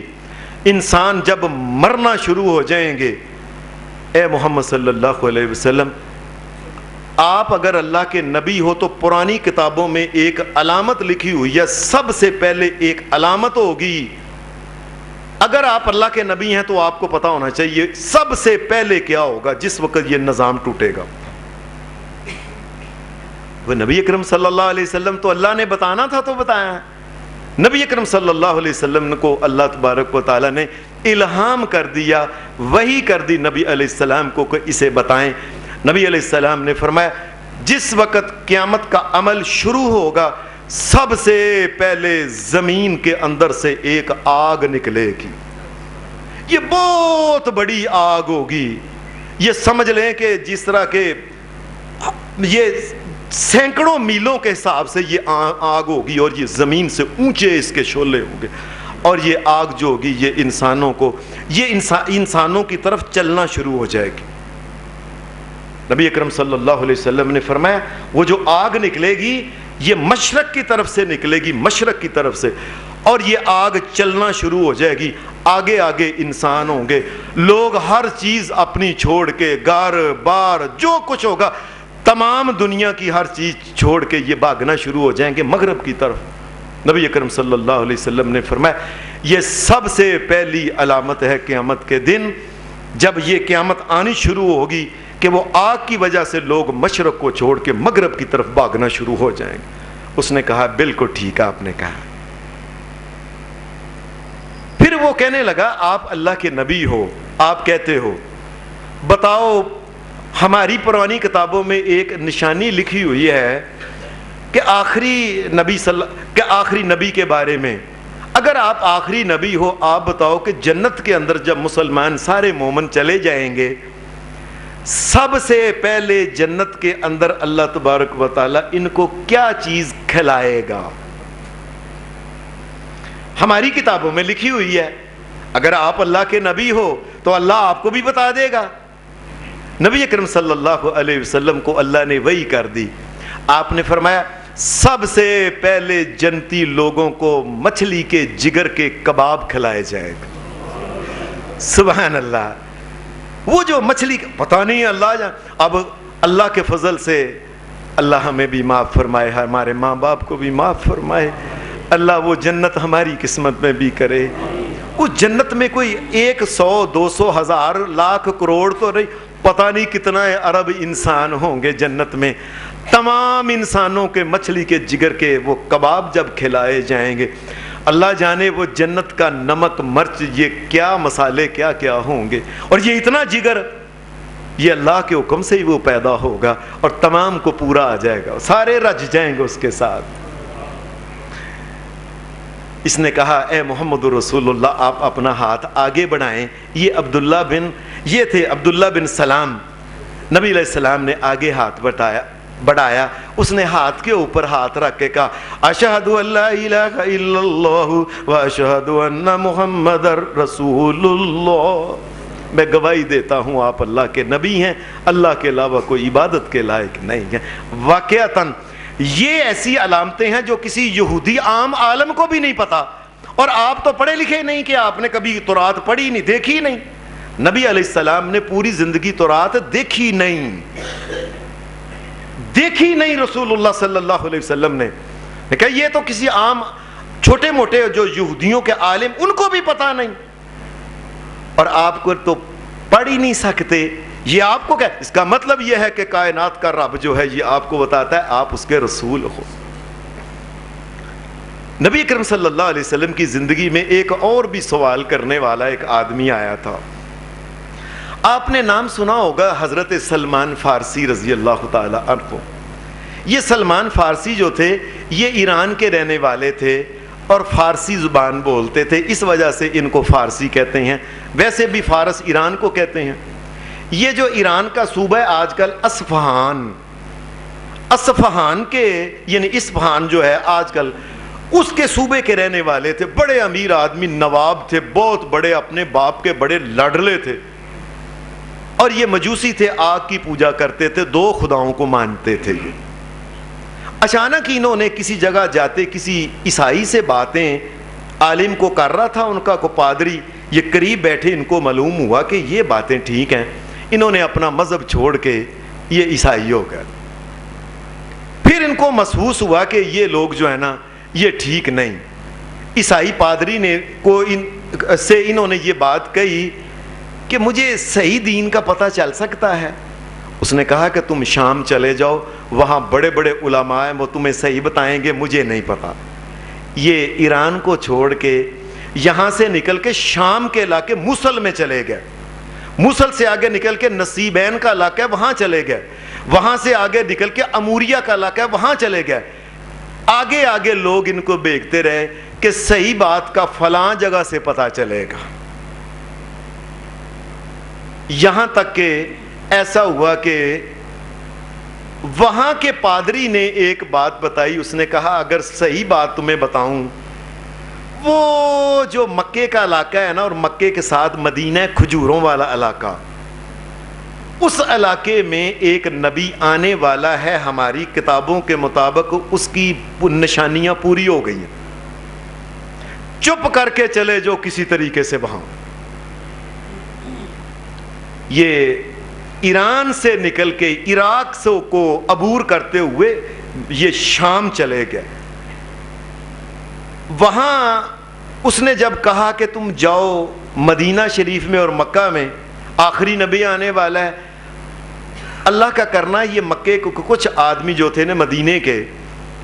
انسان جب مرنا شروع ہو جائیں گے، اے محمد صلی اللہ علیہ وسلم آپ اگر اللہ کے نبی ہو تو پرانی کتابوں میں ایک علامت لکھی ہوئی ہے، سب سے پہلے ایک علامت ہوگی. اگر آپ اللہ کے نبی ہیں تو آپ کو پتا ہونا چاہیے سب سے پہلے کیا ہوگا جس وقت یہ نظام ٹوٹے گا. وہ نبی اکرم صلی اللہ علیہ وسلم تو اللہ نے بتانا تھا تو بتایا. نبی اکرم صلی اللہ علیہ وسلم کو اللہ تبارک و تعالیٰ نے الہام کر دیا، وحی کر دی نبی علیہ السلام کو کہ اسے بتائیں. نبی علیہ السلام نے فرمایا جس وقت قیامت کا عمل شروع ہوگا سب سے پہلے زمین کے اندر سے ایک آگ نکلے گی. یہ بہت بڑی آگ ہوگی. یہ سمجھ لیں کہ جس طرح کے یہ سینکڑوں میلوں کے حساب سے یہ آگ ہوگی، اور یہ زمین سے اونچے اس کے شعلے ہوں گے، اور یہ آگ جو ہوگی یہ انسانوں کو، یہ انسانوں کی طرف چلنا شروع ہو جائے گی. نبی اکرم صلی اللہ علیہ وسلم نے فرمایا وہ جو آگ نکلے گی یہ مشرق کی طرف سے نکلے گی، مشرق کی طرف سے، اور یہ آگ چلنا شروع ہو جائے گی. آگے آگے انسان ہوں گے، لوگ ہر چیز اپنی چھوڑ کے، گھر بار جو کچھ ہوگا تمام دنیا کی ہر چیز چھوڑ کے یہ بھاگنا شروع ہو جائیں گے مغرب کی طرف. نبی اکرم صلی اللہ علیہ وسلم نے فرمایا یہ سب سے پہلی علامت ہے قیامت کے دن، جب یہ قیامت آنی شروع ہوگی کہ وہ آگ کی وجہ سے لوگ مشرق کو چھوڑ کے مغرب کی طرف بھاگنا شروع ہو جائیں گے. اس نے کہا بالکل ٹھیک ہے آپ نے کہا. پھر وہ کہنے لگا آپ اللہ کے نبی ہو، آپ کہتے ہو، بتاؤ ہماری پرانی کتابوں میں ایک نشانی لکھی ہوئی ہے کہ آخری نبی کے بارے میں. اگر آپ آخری نبی ہو آپ بتاؤ کہ جنت کے اندر جب مسلمان سارے مومن چلے جائیں گے سب سے پہلے جنت کے اندر اللہ تبارک و تعالی ان کو کیا چیز کھلائے گا؟ ہماری کتابوں میں لکھی ہوئی ہے. اگر آپ اللہ کے نبی ہو تو اللہ آپ کو بھی بتا دے گا. نبی اکرم صلی اللہ علیہ وسلم کو اللہ نے وحی کر دی. آپ نے فرمایا سب سے پہلے جنتی لوگوں کو مچھلی کے جگر کے کباب کھلائے جائے گا. سبحان اللہ. وہ جو مچھلی پتہ نہیں اللہ جان. اب اللہ کے فضل سے اللہ ہمیں بھی معاف فرمائے, ہمارے ماں باپ کو بھی معاف فرمائے. اللہ وہ جنت ہماری قسمت میں بھی کرے. اس جنت میں کوئی 100 200 1000 لاکھ کروڑ تو نہیں, پتہ نہیں کتنا ارب انسان ہوں گے جنت میں. تمام انسانوں کے مچھلی کے جگر کے وہ کباب جب کھلائے جائیں گے, اللہ جانے وہ جنت کا نمک مرچ یہ کیا مسالے کیا کیا ہوں گے. اور یہ اتنا جگر یہ اللہ کے حکم سے ہی وہ پیدا ہوگا اور تمام کو پورا آ جائے گا, سارے رج جائیں گے اس کے ساتھ. اس نے کہا اے محمد رسول اللہ آپ اپنا ہاتھ آگے بڑھائیں. یہ تھے عبداللہ بن سلام. نبی علیہ السلام نے آگے ہاتھ بڑھایا. اس نے ہاتھ کے اوپر ہاتھ رکھ کے کہا اشہد ان لا الہ الا اللہ و اشہد ان محمد رسول اللہ. میں گواہی دیتا ہوں آپ اللہ کے نبی ہیں, اللہ کے علاوہ کوئی عبادت کے لائق نہیں ہے. واقعتاً یہ ایسی علامتیں ہیں جو کسی یہودی عام عالم کو بھی نہیں پتا, اور آپ تو پڑھے لکھے نہیں کہ آپ نے کبھی تورات پڑھی نہیں, دیکھی نہیں. نبی علیہ السلام نے پوری زندگی تورات دیکھی نہیں. رسول اللہ صلی اللہ علیہ وسلم نے کہا یہ تو کسی عام چھوٹے موٹے جو یہودیوں کے عالم ان کو بھی پتا نہیں, اور آپ کو تو پڑھ ہی نہیں سکتے. یہ آپ کو کیا, اس کا مطلب یہ ہے کہ کائنات کا رب جو ہے یہ آپ کو بتاتا ہے آپ اس کے رسول ہو. نبی اکرم صلی اللہ علیہ وسلم کی زندگی میں ایک اور بھی سوال کرنے والا ایک آدمی آیا تھا. آپ نے نام سنا ہوگا حضرت سلمان فارسی رضی اللہ تعالی عنہ. یہ سلمان فارسی جو تھے یہ ایران کے رہنے والے تھے اور فارسی زبان بولتے تھے, اس وجہ سے ان کو فارسی کہتے ہیں. ویسے بھی فارس ایران کو کہتے ہیں. یہ جو ایران کا صوبہ ہے آج کل اصفہان کے یعنی اصفہان جو ہے آج کل اس کے صوبے کے رہنے والے تھے. بڑے امیر آدمی, نواب تھے, بہت بڑے, اپنے باپ کے بڑے لاڈلے تھے, اور یہ مجوسی تھے, آگ کی پوجا کرتے تھے, 2 خداؤں کو مانتے تھے. یہ اچانک انہوں نے کسی جگہ جاتے کسی عیسائی سے باتیں عالم کو کر رہا تھا, ان کا کو پادری, یہ قریب بیٹھے, ان کو معلوم ہوا کہ یہ باتیں ٹھیک ہیں. انہوں نے اپنا مذہب چھوڑ کے یہ عیسائی ہو گئے. پھر ان کو محسوس ہوا کہ یہ لوگ جو ہے نا یہ ٹھیک نہیں. عیسائی پادری نے انہوں نے یہ بات کہی کہ مجھے صحیح دین کا پتہ چل سکتا ہے. اس نے کہا کہ تم شام چلے جاؤ, وہاں بڑے بڑے علماء ہیں, وہ تمہیں صحیح بتائیں گے, مجھے نہیں پتا. یہ ایران کو چھوڑ کے یہاں سے نکل کے شام کے علاقے موصل میں چلے گئے. موصل سے آگے نکل کے نصیبین کا علاقہ ہے وہاں چلے گئے. وہاں سے آگے نکل کے اموریہ کا علاقہ ہے وہاں چلے گئے. آگے آگے لوگ ان کو دیکھتے رہے کہ صحیح بات کا فلاں جگہ سے پتہ چلے گا. یہاں تک کہ ایسا ہوا کہ وہاں کے پادری نے ایک بات بتائی. اس نے کہا اگر صحیح بات تمہیں بتاؤں, وہ جو مکے کا علاقہ ہے نا, اور مکے کے ساتھ مدینہ کھجوروں والا علاقہ, اس علاقے میں ایک نبی آنے والا ہے. ہماری کتابوں کے مطابق اس کی نشانیاں پوری ہو گئی ہیں. چپ کر کے چلے جو کسی طریقے سے وہاں. یہ ایران سے نکل کے عراق سے کو عبور کرتے ہوئے یہ شام چلے گئے. وہاں اس نے جب کہا کہ تم جاؤ مدینہ شریف میں اور مکہ میں, آخری نبی آنے والا ہے, اللہ کا کرنا. یہ مکے کو کچھ آدمی جو تھے نا مدینے کے,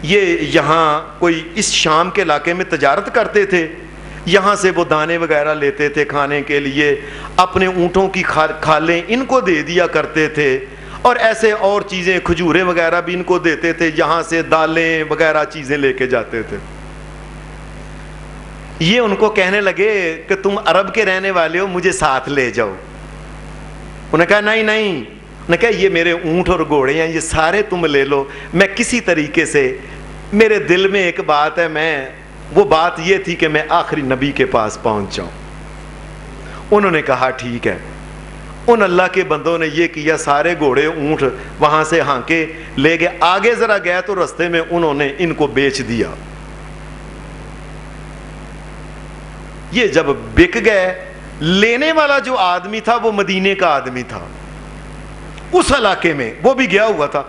یہ یہاں کوئی اس شام کے علاقے میں تجارت کرتے تھے. یہاں سے وہ دانے وغیرہ لیتے تھے کھانے کے لیے, اپنے اونٹوں کی کھالیں ان کو دے دیا کرتے تھے, اور ایسے اور چیزیں کھجوریں وغیرہ بھی ان کو دیتے تھے. یہاں سے دالیں وغیرہ چیزیں لے کے جاتے تھے. یہ ان کو کہنے لگے کہ تم عرب کے رہنے والے ہو, مجھے ساتھ لے جاؤ. انہوں نے کہا نہیں. انہوں نے کہا یہ میرے اونٹ اور گھوڑے ہیں, یہ سارے تم لے لو. میں کسی طریقے سے, میرے دل میں ایک بات ہے, وہ بات یہ تھی کہ میں آخری نبی کے پاس پہنچ جاؤں. انہوں نے کہا ٹھیک ہے. ان اللہ کے بندوں نے یہ کیا، سارے گھوڑے اونٹ وہاں سے ہانکے لے گئے، آگے ذرا گئے تو رستے میں انہوں نے ان کو بیچ دیا۔ یہ جب بک گئے، لینے والا جو آدمی تھا وہ مدینے کا آدمی تھا، اس علاقے میں وہ بھی گیا ہوا تھا،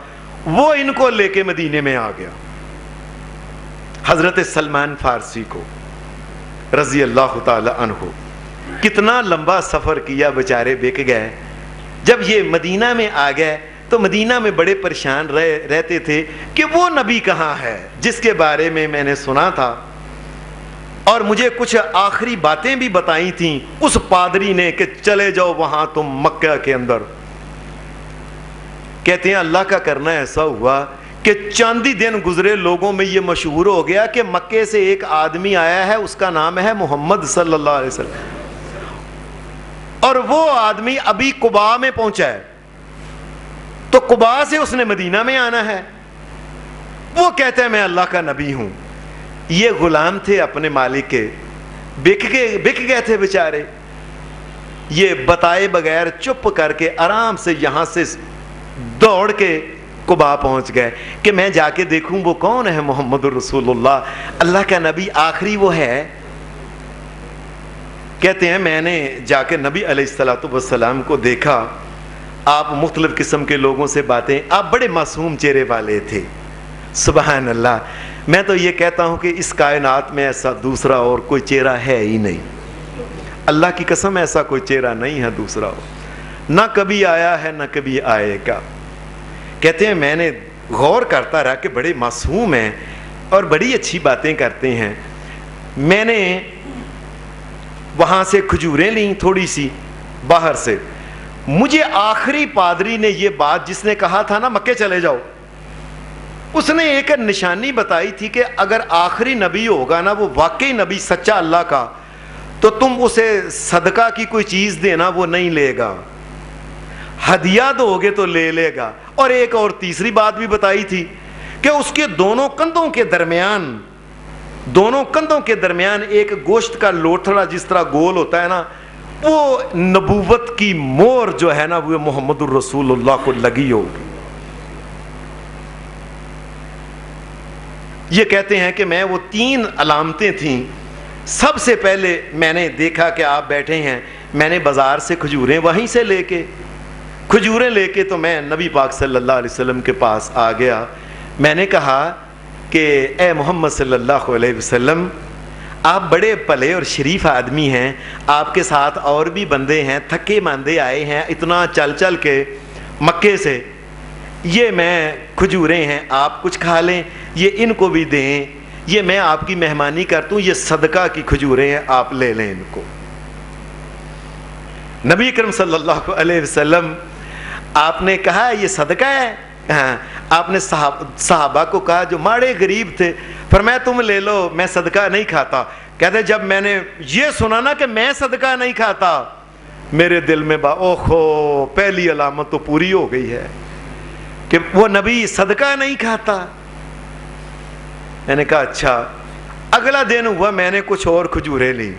وہ ان کو لے کے مدینے میں آ گیا، حضرت سلمان فارسی کو رضی اللہ تعالی عنہ۔ کتنا لمبا سفر کیا، بیچارے بک گئے۔ جب یہ مدینہ میں آ گئے تو مدینہ میں بڑے پریشان رہتے تھے کہ وہ نبی کہاں ہے جس کے بارے میں میں نے سنا تھا، اور مجھے کچھ آخری باتیں بھی بتائی تھیں اس پادری نے کہ چلے جاؤ وہاں تم مکہ کے اندر۔ کہتے ہیں اللہ کا کرنا ایسا ہوا کہ چاندی دن گزرے، لوگوں میں یہ مشہور ہو گیا کہ مکے سے ایک آدمی آیا ہے، اس کا نام ہے محمد صلی اللہ علیہ وسلم، اور وہ آدمی ابھی قباء میں پہنچا ہے، تو قباء سے اس نے مدینہ میں آنا ہے۔ وہ کہتا ہے میں اللہ کا نبی ہوں۔ یہ غلام تھے اپنے مالک کے، بک گئے تھے بیچارے، یہ بتائے بغیر چپ کر کے آرام سے یہاں سے دوڑ کے قباء پہنچ گئے کہ میں جا کے دیکھوں وہ کون ہے، محمد رسول اللہ کا نبی آخری وہ ہے۔ کہتے ہیں میں نے جا کے نبی علیہ الصلوۃ والسلام کو دیکھا، آپ مختلف قسم کے لوگوں سے باتیں، آپ بڑے معصوم چہرے والے تھے، سبحان اللہ۔ میں تو یہ کہتا ہوں کہ اس کائنات میں ایسا دوسرا اور کوئی چہرہ ہے ہی نہیں، اللہ کی قسم ایسا کوئی چہرہ نہیں ہے دوسرا، نہ کبھی آیا ہے نہ کبھی آئے گا۔ کہتے ہیں میں نے غور کرتا رہا کہ بڑے معصوم ہیں اور بڑی اچھی باتیں کرتے ہیں۔ میں نے وہاں سے کھجوریں لیں تھوڑی سی باہر سے، مجھے آخری پادری نے یہ بات جس نے کہا تھا نا مکے چلے جاؤ، اس نے ایک نشانی بتائی تھی کہ اگر آخری نبی ہوگا نا وہ واقعی نبی سچا اللہ کا، تو تم اسے صدقہ کی کوئی چیز دینا وہ نہیں لے گا، ہدیہ دو گے تو لے لے گا۔ اور ایک اور تیسری بات بھی بتائی تھی کہ اس کے دونوں کندھوں کے درمیان ایک گوشت کا لوتھڑا جس طرح گول ہوتا ہے نا، وہ نبوت کی مور جو ہے نا وہ محمد الرسول اللہ کو لگی ہوگی۔ یہ کہتے ہیں کہ میں وہ 3 علامتیں تھیں۔ سب سے پہلے میں نے دیکھا کہ آپ بیٹھے ہیں، میں نے بازار سے کھجوریں وہیں سے لے کے تو میں نبی پاک صلی اللہ علیہ وسلم کے پاس آ گیا۔ میں نے کہا کہ اے محمد صلی اللہ علیہ وسلم، آپ بڑے بھلے اور شریف آدمی ہیں، آپ کے ساتھ اور بھی بندے ہیں، تھکے ماندے آئے ہیں اتنا چل کے مکے سے، یہ میں کھجوریں ہیں آپ کچھ کھا لیں، یہ ان کو بھی دیں، یہ میں آپ کی مہمانی کرتا ہوں، یہ صدقہ کی کھجوریں ہیں آپ لے لیں ان کو۔ نبی اکرم صلی اللہ علیہ وسلم آپ نے کہا یہ صدقہ ہے؟ ہاں۔ آپ نے صحابہ کو کہا جو ماڑے غریب تھے، فرمایا تم لے لو، میں صدقہ نہیں کھاتا۔ کہتے جب میں نے یہ سنا نا کہ میں صدقہ نہیں کھاتا، میرے دل میں اوہو، پہلی علامت تو پوری ہو گئی ہے کہ وہ نبی صدقہ نہیں کھاتا۔ میں نے کہا اچھا۔ اگلا دن ہوا، میں نے کچھ اور کھجوریں لی،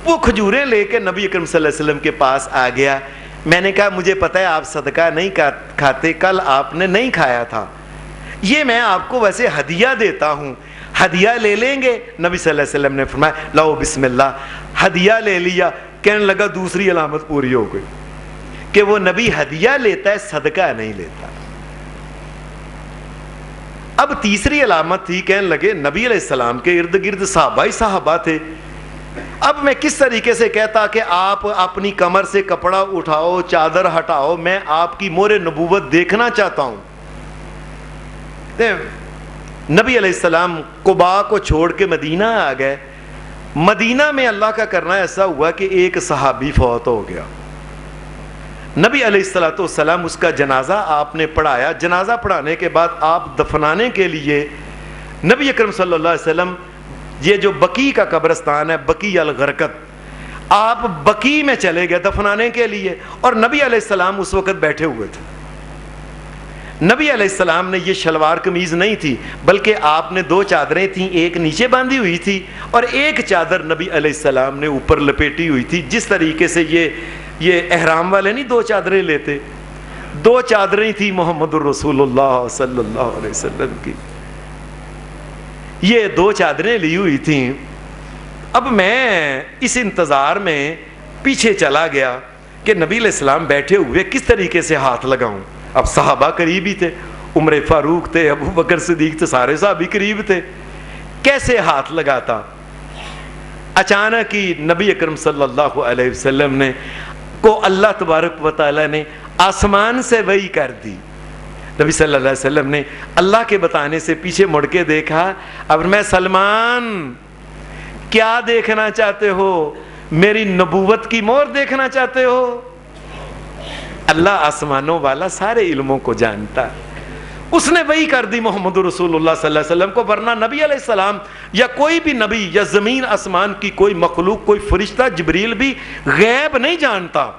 وہ کھجوریں لے کے نبی اکرم صلی اللہ علیہ وسلم کے پاس آ گیا۔ میں نے کہا مجھے پتہ ہے آپ صدقہ نہیں کھاتے، کل آپ نے نہیں کھایا تھا، یہ میں آپ کو ویسے ہدیہ دیتا ہوں، ہدیہ لے لیں گے؟ نبی صلی اللہ علیہ وسلم نے فرمایا لاؤ بسم اللہ، ہدیہ لے لیا۔ کہنے لگا دوسری علامت پوری ہو گئی کہ وہ نبی ہدیہ لیتا ہے، صدقہ نہیں لیتا۔ اب تیسری علامت تھی، کہنے لگے نبی علیہ السلام کے ارد گرد صحابہ ہی صحابہ تھے، اب میں کس طریقے سے کہتا کہ آپ اپنی کمر سے کپڑا اٹھاؤ، چادر ہٹاؤ، میں آپ کی مہر نبوت دیکھنا چاہتا ہوں۔ نبی علیہ السلام قباء کو چھوڑ کے مدینہ آ گئے۔ مدینہ میں اللہ کا کرنا ایسا ہوا کہ ایک صحابی فوت ہو گیا۔ نبی علیہ الصلوۃ والسلام اس کا جنازہ آپ نے پڑھایا، جنازہ پڑھانے کے بعد آپ دفنانے کے لیے نبی اکرم صلی اللہ علیہ وسلم، یہ جو بقیع کا قبرستان ہے بقیع الغرقد، آپ بقیع میں چلے گئے دفنانے کے لیے، اور نبی علیہ السلام اس وقت بیٹھے ہوئے تھے۔ نبی علیہ السلام نے یہ شلوار قمیض نہیں تھی، بلکہ آپ نے 2 چادریں تھیں، ایک نیچے باندھی ہوئی تھی اور ایک چادر نبی علیہ السلام نے اوپر لپیٹی ہوئی تھی، جس طریقے سے یہ یہ احرام والے نہیں دو چادریں لیتے، دو چادریں تھی محمد الرسول اللہ صلی اللہ علیہ وسلم کی، یہ دو چادریں لی ہوئی تھیں. اب میں اس انتظار میں پیچھے چلا گیا کہ نبی علیہ السلام بیٹھے ہوئے کس طریقے سے ہاتھ لگاؤں. اب صحابہ قریب ہی تھے، عمر فاروق تھے، ابو بکر صدیق تھے، سارے صحابی قریب تھے، کیسے ہاتھ لگاتا. اچانک ہی نبی اکرم صلی اللہ علیہ وسلم نے کو اللہ تبارک و تعالی نے آسمان سے وحی کر دی. نبی صلی اللہ علیہ وسلم نے اللہ کے بتانے سے پیچھے مڑ کے دیکھا. اب میں سلمان کیا دیکھنا چاہتے ہو؟ میری نبوت کی مہر دیکھنا چاہتے ہو؟ اللہ آسمانوں والا سارے علموں کو جانتا ہے. اس نے وہی کر دی محمد رسول اللہ صلی اللہ علیہ وسلم کو، ورنہ نبی علیہ السلام یا کوئی بھی نبی یا زمین آسمان کی کوئی مخلوق، کوئی فرشتہ، جبریل بھی غیب نہیں جانتا.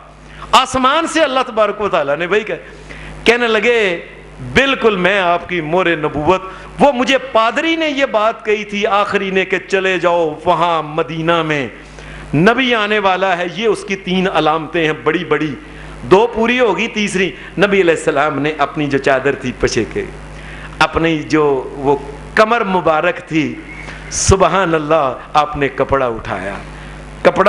آسمان سے اللہ تبارک و تعالیٰ نے وہی کہنے لگے بالکل میں آپ کی مہر نبوت. وہ مجھے پادری نے یہ بات کہی تھی آخری نے کہ چلے جاؤ وہاں مدینہ میں نبی آنے والا ہے، یہ اس کی 3 علامتیں ہیں بڑی بڑی، 2 پوری ہوگی، تیسری نبی علیہ السلام نے اپنی جو چادر تھی پچھے کے، اپنی جو وہ کمر مبارک تھی، سبحان اللہ، آپ نے کپڑا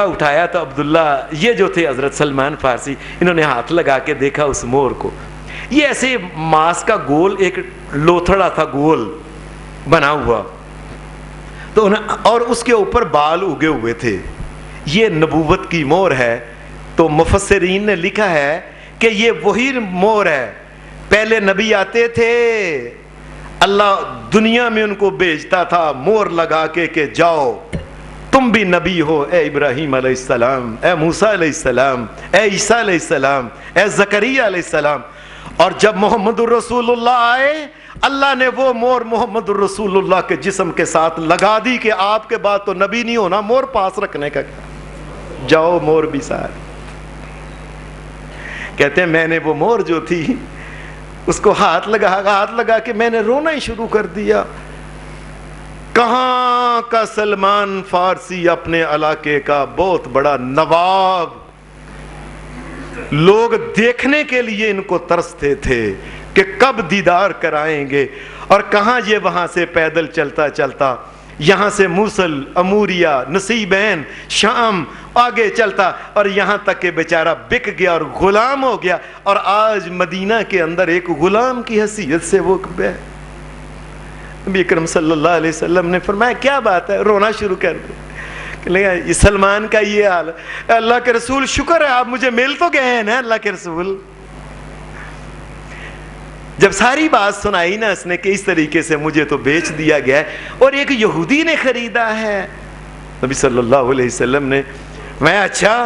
اٹھایا تو عبداللہ یہ جو تھے حضرت سلمان فارسی، انہوں نے ہاتھ لگا کے دیکھا اس مور کو. یہ ایسے ماس کا گول ایک لوتھڑا تھا گول بنا ہوا، تو اور اس کے اوپر بال اگے ہوئے تھے. یہ نبوت کی مور ہے. تو مفسرین نے لکھا ہے کہ یہ وہی مور ہے. پہلے نبی آتے تھے، اللہ دنیا میں ان کو بھیجتا تھا مور لگا کے کہ جاؤ تم بھی نبی ہو، اے ابراہیم علیہ السلام، اے موسیٰ علیہ السلام، اے عیسیٰ علیہ السلام، اے زکریا علیہ السلام. اور جب محمد الرسول اللہ آئے، اللہ نے وہ مور محمد الرسول اللہ کے جسم کے ساتھ لگا دی کہ آپ کے بعد تو نبی نہیں ہونا، مور پاس رکھنے کا کیا، جاؤ مور بھی ساتھ. کہتے ہیں میں نے وہ مور جو تھی اس کو ہاتھ لگا کے میں نے رونا ہی شروع کر دیا. کہاں کا سلمان فارسی، اپنے علاقے کا بہت بڑا نواب، لوگ دیکھنے کے لیے ان کو ترستے تھے کہ کب دیدار کرائیں گے. اور کہاں یہ وہاں سے پیدل چلتا یہاں سے موصل، اموریہ، نصیبین، شام آگے چلتا، اور یہاں تک کہ بیچارہ بک گیا اور غلام ہو گیا. اور آج مدینہ کے اندر ایک غلام کی حیثیت سے وہ نبی اکرم صلی اللہ علیہ وسلم نے فرمایا کیا بات ہے، رونا شروع کر دیا. یہ سلمان کا یہ حال ہے. اللہ کے رسول شکر ہے آپ مجھے مل تو گئے ہیں نا. اللہ کے رسول جب ساری بات سنائی نا اس نے کہ اس طریقے سے مجھے تو بیچ دیا گیا ہے اور ایک یہودی نے خریدا ہے. نبی صلی اللہ علیہ وسلم نے میں اچھا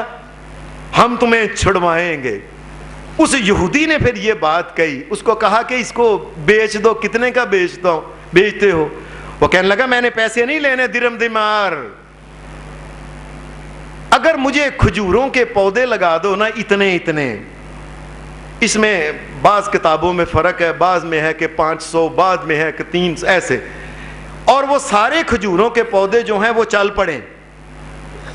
ہم تمہیں چھڑوائیں گے. اس یہودی نے پھر یہ بات کہی، اس کو کہا کہ اس کو بیچ دو. کتنے کا بیچتے ہو؟ وہ کہنے لگا میں نے پیسے نہیں لینے، درم دینار. اگر مجھے کھجوروں کے پودے لگا دو نا اتنے، اس میں بعض کتابوں میں فرق ہے، بعض میں ہے کہ 500، بعض میں ہے کہ 300 ایسے، اور وہ سارے کھجوروں کے پودے جو ہیں وہ چل پڑیں،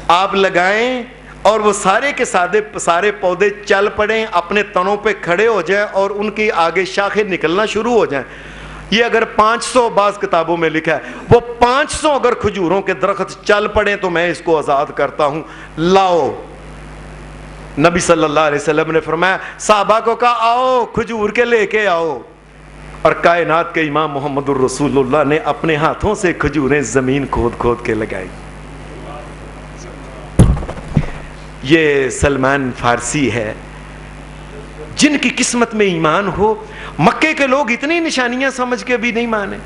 آپ لگائیں اور وہ سارے کے سارے پودے چل پڑیں، اپنے تنوں پہ کھڑے ہو جائیں اور ان کی آگے شاخیں نکلنا شروع ہو جائیں. یہ اگر 500 بعض کتابوں میں لکھا ہے، وہ 500 اگر کھجوروں کے درخت چل پڑیں تو میں اس کو آزاد کرتا ہوں، لاؤ. نبی صلی اللہ علیہ وسلم نے فرمایا صحابہ کو کہا آؤ کھجور کے لے کے آؤ. اور کائنات کے امام محمد الرسول اللہ نے اپنے ہاتھوں سے کھجوریں زمین کھود کے لگائی. یہ سلمان فارسی ہے جن کی قسمت میں ایمان ہو. مکے کے لوگ اتنی نشانیاں سمجھ کے بھی نہیں مانے.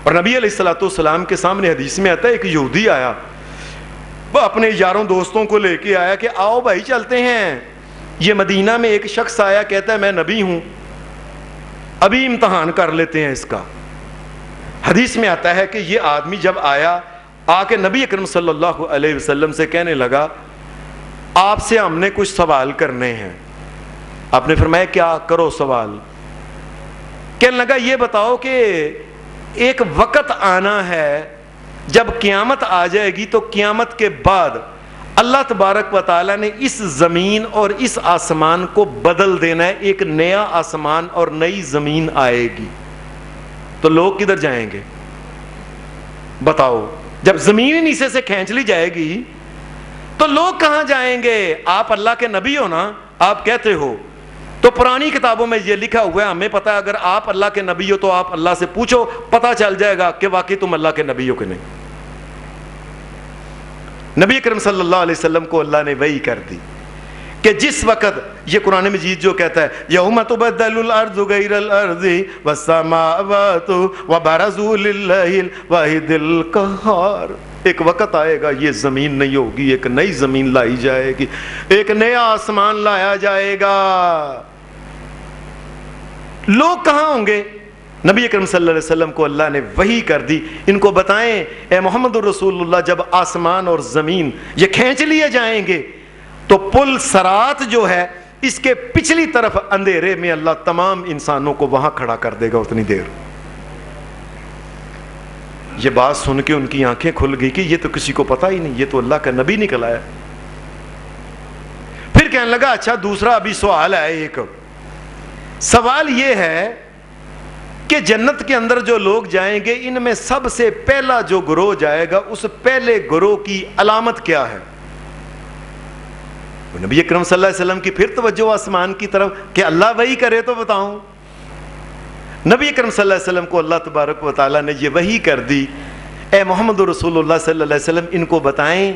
اور نبی علیہ الصلوۃ والسلام کے سامنے حدیث میں آتا ہے ایک یہودی آیا، وہ اپنے یاروں دوستوں کو لے کے آیا کہ آؤ بھائی چلتے ہیں. یہ مدینہ میں ایک شخص آیا، کہتا ہے میں نبی ہوں، ابھی امتحان کر لیتے ہیں اس کا. حدیث میں آتا ہے کہ یہ آدمی جب آیا، آ کے نبی اکرم صلی اللہ علیہ وسلم سے کہنے لگا آپ سے ہم نے کچھ سوال کرنے ہیں. آپ نے فرمایا کیا؟ کرو سوال. کہنے لگا یہ بتاؤ کہ ایک وقت آنا ہے جب قیامت آ جائے گی تو قیامت کے بعد اللہ تبارک و تعالیٰ نے اس زمین اور اس آسمان کو بدل دینا ہے. ایک نیا آسمان اور نئی زمین آئے گی تو لوگ کدھر جائیں گے بتاؤ؟ جب زمین ہی نیچے سے کھینچ لی جائے گی تو لوگ کہاں جائیں گے؟ آپ اللہ کے نبی ہو نا، آپ کہتے ہو تو پرانی کتابوں میں یہ لکھا ہوا ہے، ہمیں پتا ہے اگر آپ اللہ کے نبی ہو تو آپ اللہ سے پوچھو، پتا چل جائے گا کہ واقعی تم اللہ کے نبی ہو کہ نہیں. نبی اکرم صلی اللہ علیہ وسلم کو اللہ نے وحی کر دی کہ جس وقت یہ قرآن مجید جو کہتا ہے یوم تبدل الارض غیر الارض والسماوات وبرزوا للہ الواحد القہار، ایک وقت آئے گا یہ زمین نہیں ہوگی، ایک نئی زمین لائی جائے گی، ایک نیا آسمان لایا جائے گا. لوگ کہاں ہوں گے؟ نبی اکرم صلی اللہ علیہ وسلم کو اللہ نے وحی کر دی، ان کو بتائیں اے محمد الرسول اللہ جب آسمان اور زمین یہ کھینچ لیے جائیں گے تو پل صراط جو ہے اس کے پچھلی طرف اندھیرے میں اللہ تمام انسانوں کو وہاں کھڑا کر دے گا اتنی دیر. یہ بات سن کے ان کی آنکھیں کھل گئی کہ یہ تو کسی کو پتا ہی نہیں، یہ تو اللہ کا نبی نکلا ہے. پھر کہنے لگا اچھا دوسرا ابھی سوال ہے. ایک سوال یہ ہے کہ جنت کے اندر جو لوگ جائیں گے ان میں سب سے پہلا جو گروہ جائے گا اس پہلے گروہ کی علامت کیا ہے؟ نبی اکرم صلی اللہ علیہ وسلم کی پھر توجہ آسمان کی طرف کہ اللہ وحی کرے تو بتاؤں. نبی اکرم صلی اللہ علیہ وسلم کو اللہ تبارک و تعالیٰ نے یہ وحی کر دی اے محمد رسول اللہ صلی اللہ علیہ وسلم ان کو بتائیں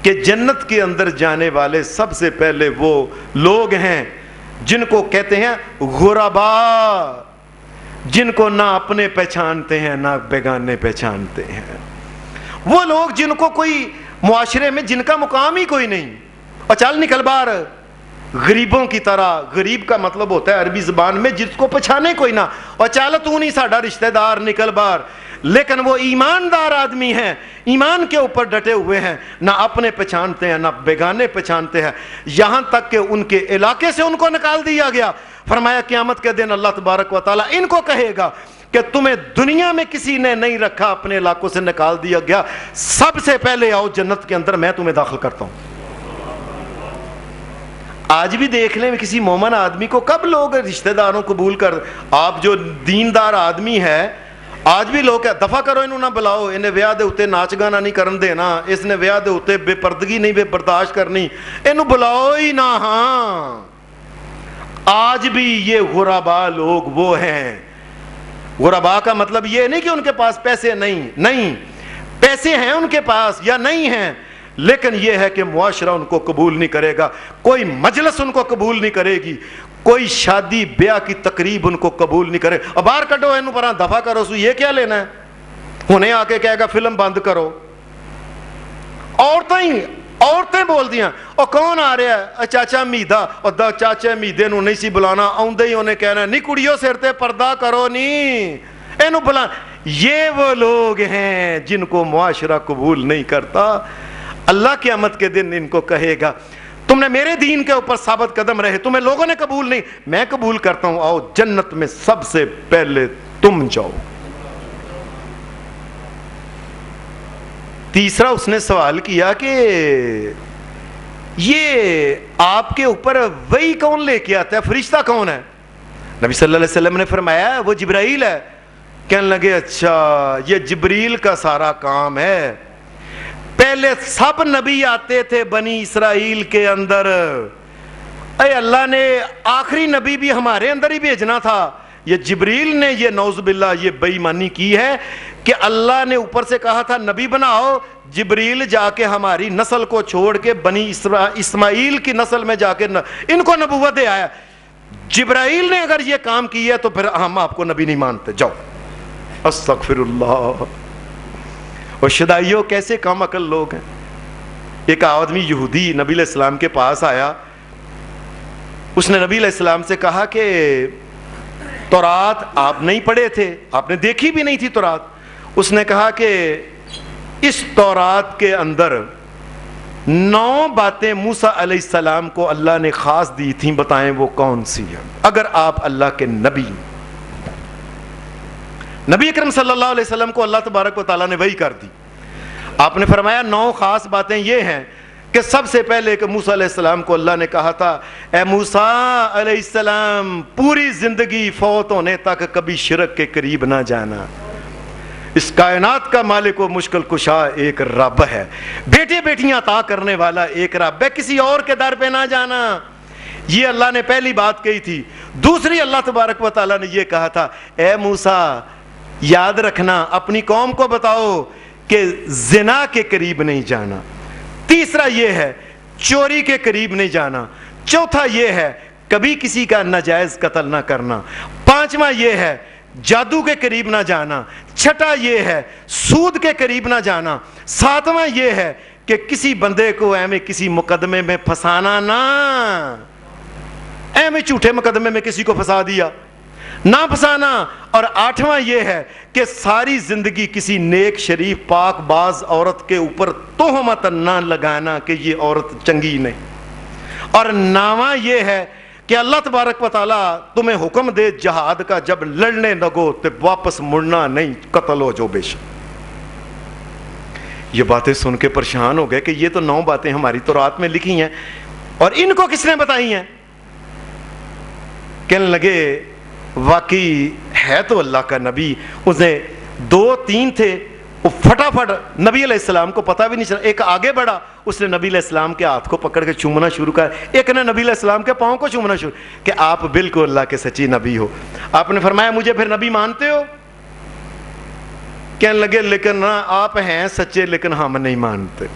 کہ جنت کے اندر جانے والے سب سے پہلے وہ لوگ ہیں جن کو کہتے ہیں غربا، جن کو نہ اپنے پہچانتے ہیں نہ بیگانے پہچانتے ہیں. وہ لوگ جن کو کوئی معاشرے میں جن کا مقام ہی کوئی نہیں، اور چل نکل باہر. غریبوں کی طرح، غریب کا مطلب ہوتا ہے عربی زبان میں جس کو پہچانے کوئی نہ، اور چال تو نہیں ساڈا رشتہ دار نکل باہر. لیکن وہ ایماندار آدمی ہیں، ایمان کے اوپر ڈٹے ہوئے ہیں، نہ اپنے پہچانتے ہیں نہ بیگانے پہچانتے ہیں. یہاں تک کہ ان کے علاقے سے ان کو نکال دیا گیا. فرمایا قیامت کے دن اللہ تبارک و تعالیٰ ان کو کہے گا کہ تمہیں دنیا میں کسی نے نہیں رکھا، اپنے علاقوں سے نکال دیا گیا، سب سے پہلے آؤ جنت کے اندر، میں تمہیں داخل کرتا ہوں. آج بھی دیکھ لیں کسی مومن آدمی کو کب لوگ رشتہ داروں قبول کر، آپ جو دیندار آدمی ہے آج بھی لوگ دفع کرو انہوں نہ بلاؤ، انہیں ویاہ دے اتے ناچ گانا نہیں کرن دینا، اس نے ویاہ دے اتے بے پردگی نہیں بے برداشت کرنی، انہوں بلاؤ ہی نہ. ہاں آج بھی یہ غربا لوگ وہ ہیں. غربا کا مطلب یہ نہیں کہ ان کے پاس پیسے نہیں، پیسے ہیں ان کے پاس یا نہیں ہیں، لیکن یہ ہے کہ معاشرہ ان کو قبول نہیں کرے گا، کوئی مجلس ان کو قبول نہیں کرے گی، کوئی شادی بیاہ کی تقریب ان کو قبول نہیں کرے. اب باہر کٹو انہوں پر دفع کرو سو، یہ کیا لینا ہے؟ انہیں آ کے کہے گا فلم بند کرو. عورتیں بول دیاں اور کون آ رہا ہے؟ چاچا میدہ، اور چاچا میدے نو نہیں سی بلانا، آؤندے ہی انہیں کہنا نہیں کڑیوں سر تے پردہ کرو نہیں اینو بلا. یہ وہ لوگ ہیں جن کو معاشرہ قبول نہیں کرتا. اللہ قیامت کے دن ان کو کہے گا تم نے میرے دین کے اوپر ثابت قدم رہے، تمہیں لوگوں نے قبول نہیں، میں قبول کرتا ہوں، آؤ جنت میں سب سے پہلے تم جاؤ. تیسرا اس نے سوال کیا کہ یہ آپ کے اوپر وحی کون لے کے آتا ہے، فرشتہ کون ہے؟ نبی صلی اللہ علیہ وسلم نے فرمایا وہ جبرائیل ہے. کہنے لگے اچھا یہ جبریل کا سارا کام ہے. پہلے سب نبی آتے تھے بنی اسرائیل کے اندر، اے اللہ نے آخری نبی بھی ہمارے اندر ہی بھیجنا تھا. یہ جبریل نے یہ نعوذ باللہ یہ بے ایمانی کی ہے کہ اللہ نے اوپر سے کہا تھا نبی بناؤ، جبریل جا کے ہماری نسل کو چھوڑ کے بنی اسماعیل کی نسل میں جا کے ان کو نبوت دے آیا. جبرائیل نے اگر یہ کام کیا تو پھر ہم آپ کو نبی نہیں مانتے. جاؤ. استغفر اللہ. اور شدائیوں کیسے کم عقل لوگ ہیں. ایک آدمی یہودی نبی علیہ السلام کے پاس آیا، اس نے نبی علیہ السلام سے کہا کہ تورات آپ نہیں پڑھے تھے، آپ نے دیکھی بھی نہیں تھی تورات. اس نے کہا کہ اس تورات کے اندر 9 باتیں موسیٰ علیہ السلام کو اللہ نے خاص دی تھیں، بتائیں وہ کون سی ہیں اگر آپ اللہ کے نبی. نبی اکرم صلی اللہ علیہ وسلم کو اللہ تبارک و تعالیٰ نے وحی کر دی. آپ نے فرمایا 9 خاص باتیں یہ ہیں کہ سب سے پہلے کہ موسیٰ علیہ السلام کو اللہ نے کہا تھا اے موسیٰ علیہ السلام پوری زندگی فوت ہونے تک کبھی شرک کے قریب نہ جانا، اس کائنات کا مالک و مشکل کشا ایک رب ہے، بیٹے بیٹیاں عطا کرنے والا ایک رب ہے، کسی اور کے در پہ نہ جانا، یہ اللہ نے پہلی بات کہی تھی۔ دوسری اللہ تبارک و تعالیٰ نے یہ کہا تھا اے موسیٰ یاد رکھنا اپنی قوم کو بتاؤ کہ زنا کے قریب نہیں جانا، تیسرا یہ ہے چوری کے قریب نہیں جانا، چوتھا یہ ہے کبھی کسی کا ناجائز قتل نہ کرنا، پانچواں یہ ہے جادو کے قریب نہ جانا، چھٹا یہ ہے سود کے قریب نہ جانا، ساتواں یہ ہے کہ کسی بندے کو ایویں کسی مقدمے میں پھنسانا نہ، ایویں جھوٹے مقدمے میں کسی کو پھنسا دیا نہ پھنسانا، اور آٹھواں یہ ہے کہ ساری زندگی کسی نیک شریف پاک باز عورت کے اوپر تہمت نہ لگانا کہ یہ عورت چنگی نہیں، اور نواں یہ ہے کہ اللہ تبارک و تعالیٰ تمہیں حکم دے جہاد کا جب لڑنے لگو تو واپس مڑنا نہیں، قتل ہو جو بے شک۔ یہ باتیں سن کے پریشان ہو گئے کہ یہ تو 9 باتیں ہماری تورات میں لکھی ہیں اور ان کو کس نے بتائی ہیں؟ کہنے لگے واقعی ہے تو اللہ کا نبی، اسے 2-3 تھے، وہ فٹافٹ نبی علیہ السلام کو پتہ بھی نہیں چلا، ایک آگے بڑھا اس نے نبی علیہ السلام کے ہاتھ کو پکڑ کے چومنا شروع کر، ایک نے نبی علیہ السلام کے پاؤں کو چومنا شروع کہ آپ بالکل اللہ کے سچی نبی ہو۔ آپ نے فرمایا مجھے پھر نبی مانتے ہو؟ کہنے لگے لیکن آپ ہیں سچے لیکن ہم نہیں مانتے۔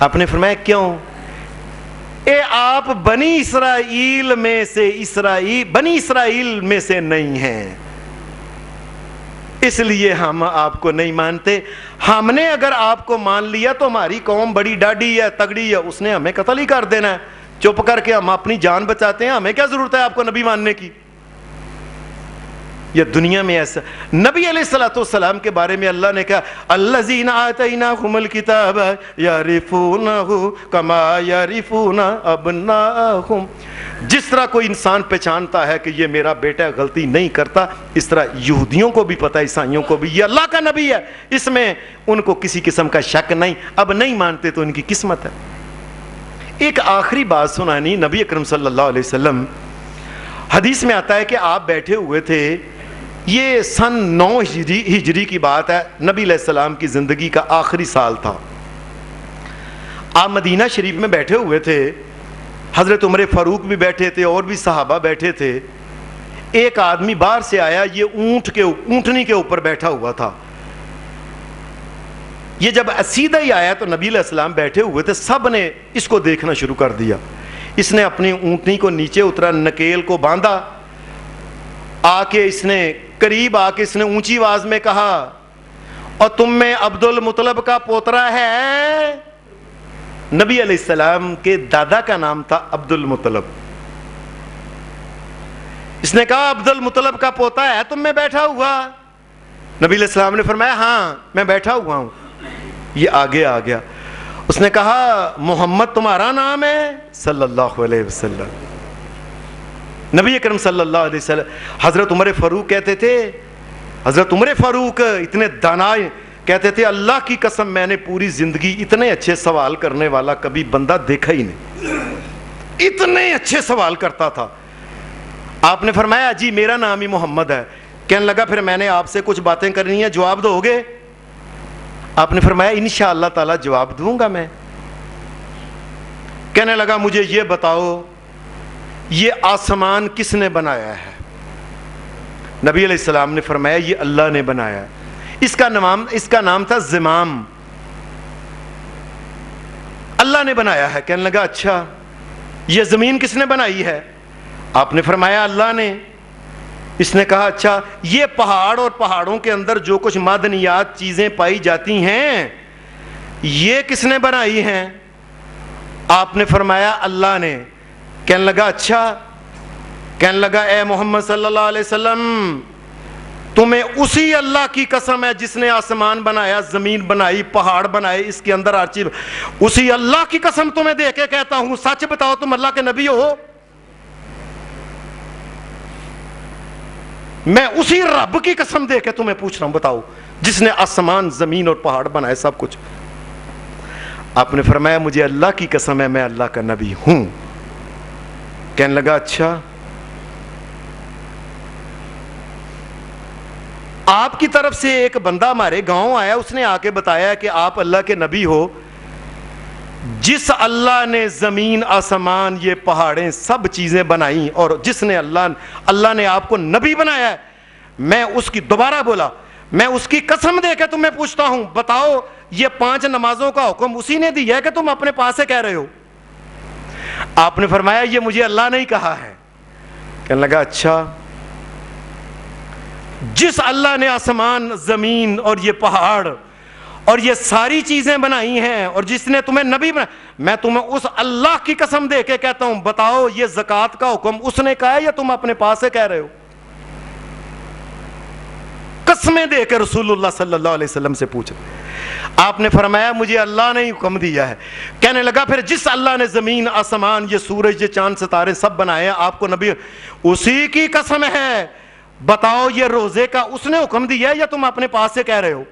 آپ نے فرمایا کیوں؟ اے آپ بنی اسرائیل میں سے بنی اسرائیل میں سے نہیں ہیں، اس لیے ہم آپ کو نہیں مانتے، ہم نے اگر آپ کو مان لیا تو ہماری قوم بڑی ڈاڈی ہے تگڑی ہے، اس نے ہمیں قتل ہی کر دینا ہے، چپ کر کے ہم اپنی جان بچاتے ہیں، ہمیں کیا ضرورت ہے آپ کو نبی ماننے کی۔ یہ دنیا میں ایسا نبی علیہ السلام کے بارے میں اللہ نے کہا الذین آتیناہم الکتاب یعرفونہ کما یعرفون ابناءہم، جس طرح کوئی انسان پہچانتا ہے کہ یہ میرا بیٹا غلطی نہیں کرتا، اس طرح یہودیوں کو بھی پتہ، عیسائیوں کو بھی، یہ اللہ کا نبی ہے، اس میں ان کو کسی قسم کا شک نہیں، اب نہیں مانتے تو ان کی قسمت ہے۔ ایک آخری بات سنانی، نبی اکرم صلی اللہ علیہ وسلم حدیث میں آتا ہے کہ آپ بیٹھے ہوئے تھے، یہ سن 9 ہجری کی بات ہے، نبی علیہ السلام کی زندگی کا آخری سال تھا، آپ مدینہ شریف میں بیٹھے ہوئے تھے، حضرت عمر فاروق بھی بیٹھے تھے اور بھی صحابہ بیٹھے تھے، ایک آدمی باہر سے آیا، یہ اونٹنی کے اوپر بیٹھا ہوا تھا، یہ جب سیدھا ہی آیا تو نبی علیہ السلام بیٹھے ہوئے تھے، سب نے اس کو دیکھنا شروع کر دیا، اس نے اپنی اونٹنی کو نیچے اترا، نکیل کو باندھا، آ کے اس نے قریب آ کے اس نے اونچی آواز میں کہا اور تم میں عبد المطلب کا پوترا ہے؟ نبی علیہ السلام کے دادا کا نام تھا عبد المطلب، اس نے کہا عبد المطلب کا پوتا ہے تم میں بیٹھا ہوا؟ نبی علیہ السلام نے فرمایا ہاں میں بیٹھا ہوا ہوں، یہ آگے آ گیا، اس نے کہا محمد تمہارا نام ہے؟ صلی اللہ علیہ وسلم، نبی اکرم صلی اللہ علیہ وسلم، حضرت عمر فاروق کہتے تھے، حضرت عمر فاروق اتنے دانائے کہتے تھے اللہ کی قسم میں نے پوری زندگی اتنے اچھے سوال کرنے والا کبھی بندہ دیکھا ہی نہیں، اتنے اچھے سوال کرتا تھا۔ آپ نے فرمایا جی میرا نام ہی محمد ہے، کہنے لگا پھر میں نے آپ سے کچھ باتیں کرنی ہیں، جواب دو گے؟ آپ نے فرمایا انشاءاللہ تعالی جواب دوں گا میں۔ کہنے لگا مجھے یہ بتاؤ یہ آسمان کس نے بنایا ہے؟ نبی علیہ السلام نے فرمایا یہ اللہ نے بنایا ہے، اس کا نام تھا زمام، اللہ نے بنایا ہے۔ کہنے لگا اچھا یہ زمین کس نے بنائی ہے؟ آپ نے فرمایا اللہ نے۔ اس نے کہا اچھا یہ پہاڑ اور پہاڑوں کے اندر جو کچھ معدنیات چیزیں پائی جاتی ہیں یہ کس نے بنائی ہیں؟ آپ نے فرمایا اللہ نے۔ کہنے لگا اچھا، کہنے لگا اے محمد صلی اللہ علیہ وسلم تمہیں اسی اللہ کی قسم ہے جس نے آسمان بنایا، زمین بنائی، پہاڑ بنائے، اس کے اندر ہر چیز، اسی اللہ کی قسم تمہیں دے کے کہتا ہوں سچ بتاؤ تم اللہ کے نبی ہو؟ میں اسی رب کی قسم دے کے تمہیں پوچھ رہا ہوں بتاؤ جس نے آسمان زمین اور پہاڑ بنائے سب کچھ۔ آپ نے فرمایا مجھے اللہ کی قسم ہے میں اللہ کا نبی ہوں. کہنے لگا اچھا آپ کی طرف سے ایک بندہ ہمارے گاؤں آیا, اس نے آ کے بتایا کہ آپ اللہ کے نبی ہو. جس اللہ نے زمین آسمان یہ پہاڑیں سب چیزیں بنائیں اور جس نے اللہ نے آپ کو نبی بنایا ہے, میں اس کی دوبارہ بولا میں اس کی قسم دے کے تمہیں پوچھتا ہوں بتاؤ یہ 5 نمازوں کا حکم اسی نے دیا ہے کہ تم اپنے پاس سے کہہ رہے ہو؟ آپ نے فرمایا یہ مجھے اللہ نے ہی کہا ہے. کہنے لگا اچھا جس اللہ نے آسمان زمین اور یہ پہاڑ اور یہ ساری چیزیں بنائی ہیں اور جس نے تمہیں نبی بنا, میں تمہیں اس اللہ کی قسم دے کے کہتا ہوں بتاؤ یہ زکوٰۃ کا حکم اس نے کہا ہے یا تم اپنے پاس سے کہہ رہے ہو؟ قسمیں دے کے رسول اللہ صلی اللہ علیہ وسلم سے پوچھ. آپ نے فرمایا مجھے اللہ نے حکم دیا ہے. کہنے لگا پھر جس اللہ نے زمین آسمان یہ سورج یہ چاند ستارے سب بنائے ہیں آپ کو نبی, اسی کی قسم ہے بتاؤ یہ روزے کا اس نے حکم دیا ہے یا تم اپنے پاس سے کہہ رہے ہو؟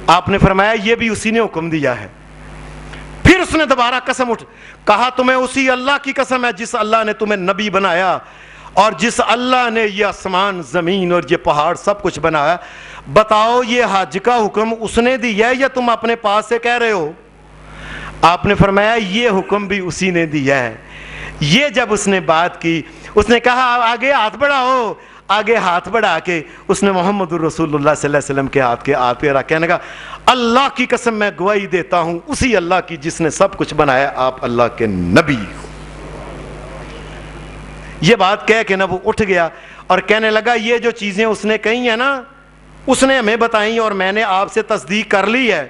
آپ نے فرمایا یہ بھی اسی نے حکم دیا ہے. پھر اس نے دوبارہ قسم کہا تمہیں اسی اللہ کی قسم ہے جس اللہ نے تمہیں نبی بنایا اور جس اللہ نے یہ آسمان زمین اور یہ پہاڑ سب کچھ بنایا, بتاؤ یہ حج کا حکم اس نے دیا ہے یا تم اپنے پاس سے کہہ رہے ہو؟ آپ نے فرمایا یہ حکم بھی اسی نے دیا ہے. یہ جب اس نے بات کی اس نے کہا آگے ہاتھ بڑھاؤ. آگے ہاتھ بڑھا کے اس نے محمد رسول اللہ صلی اللہ علیہ وسلم کے ہاتھ پہ رکھ کہنے لگا اللہ کی قسم میں گواہی دیتا ہوں اسی اللہ کی جس نے سب کچھ بنایا آپ اللہ کے نبی ہو. یہ بات کہہ کے نا وہ اٹھ گیا اور کہنے لگا یہ جو چیزیں اس نے کہی ہیں نا اس نے ہمیں بتائیں اور میں نے آپ سے تصدیق کر لی ہے,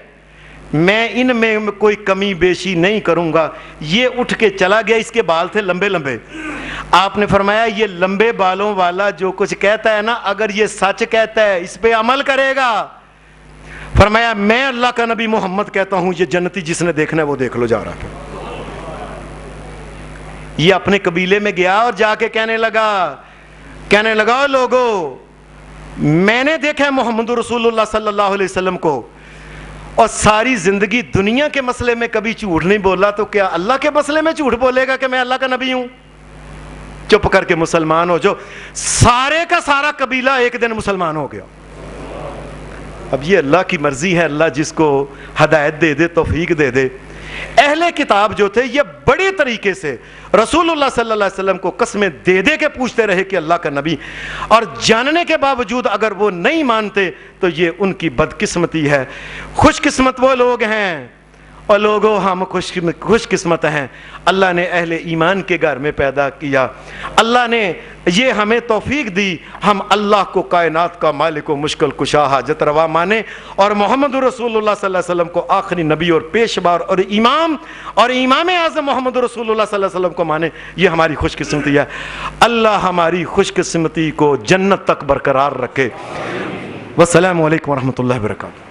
میں ان میں کوئی کمی بیشی نہیں کروں گا. یہ اٹھ کے چلا گیا. اس کے بال تھے لمبے لمبے. آپ نے فرمایا یہ لمبے بالوں والا جو کچھ کہتا ہے نا اگر یہ سچ کہتا ہے اس پہ عمل کرے گا. فرمایا میں اللہ کا نبی محمد کہتا ہوں یہ جنتی جس نے دیکھنا ہے وہ دیکھ لو جا رہا ہے. یہ اپنے قبیلے میں گیا اور جا کے کہنے لگا لوگو میں نے دیکھا ہے محمد رسول اللہ صلی اللہ علیہ وسلم کو اور ساری زندگی دنیا کے مسئلے میں کبھی جھوٹ نہیں بولا, تو کیا اللہ کے مسئلے میں جھوٹ بولے گا کہ میں اللہ کا نبی ہوں؟ چپ کر کے مسلمان ہو. جو سارے کا سارا قبیلہ ایک دن مسلمان ہو گیا. اب یہ اللہ کی مرضی ہے, اللہ جس کو ہدایت دے دے توفیق دے دے. اہل کتاب جو تھے یہ بڑے طریقے سے رسول اللہ صلی اللہ علیہ وسلم کو قسمیں دے دے کے پوچھتے رہے کہ اللہ کا نبی, اور جاننے کے باوجود اگر وہ نہیں مانتے تو یہ ان کی بدقسمتی ہے. خوش قسمت وہ لوگ ہیں اور لوگوں ہم خوش قسمت ہیں. اللہ نے اہل ایمان کے گھر میں پیدا کیا. اللہ نے یہ ہمیں توفیق دی ہم اللہ کو کائنات کا مالک و مشکل کشا حاجت روا مانے اور محمد رسول اللہ صلی اللہ علیہ وسلم کو آخری نبی اور پیشوار اور امام اعظم محمد رسول اللہ صلی اللہ علیہ وسلم کو مانے. یہ ہماری خوش قسمتی ہے. اللہ ہماری خوش قسمتی کو جنت تک برقرار رکھے. والسلام علیکم ورحمۃ اللہ وبرکاتہ.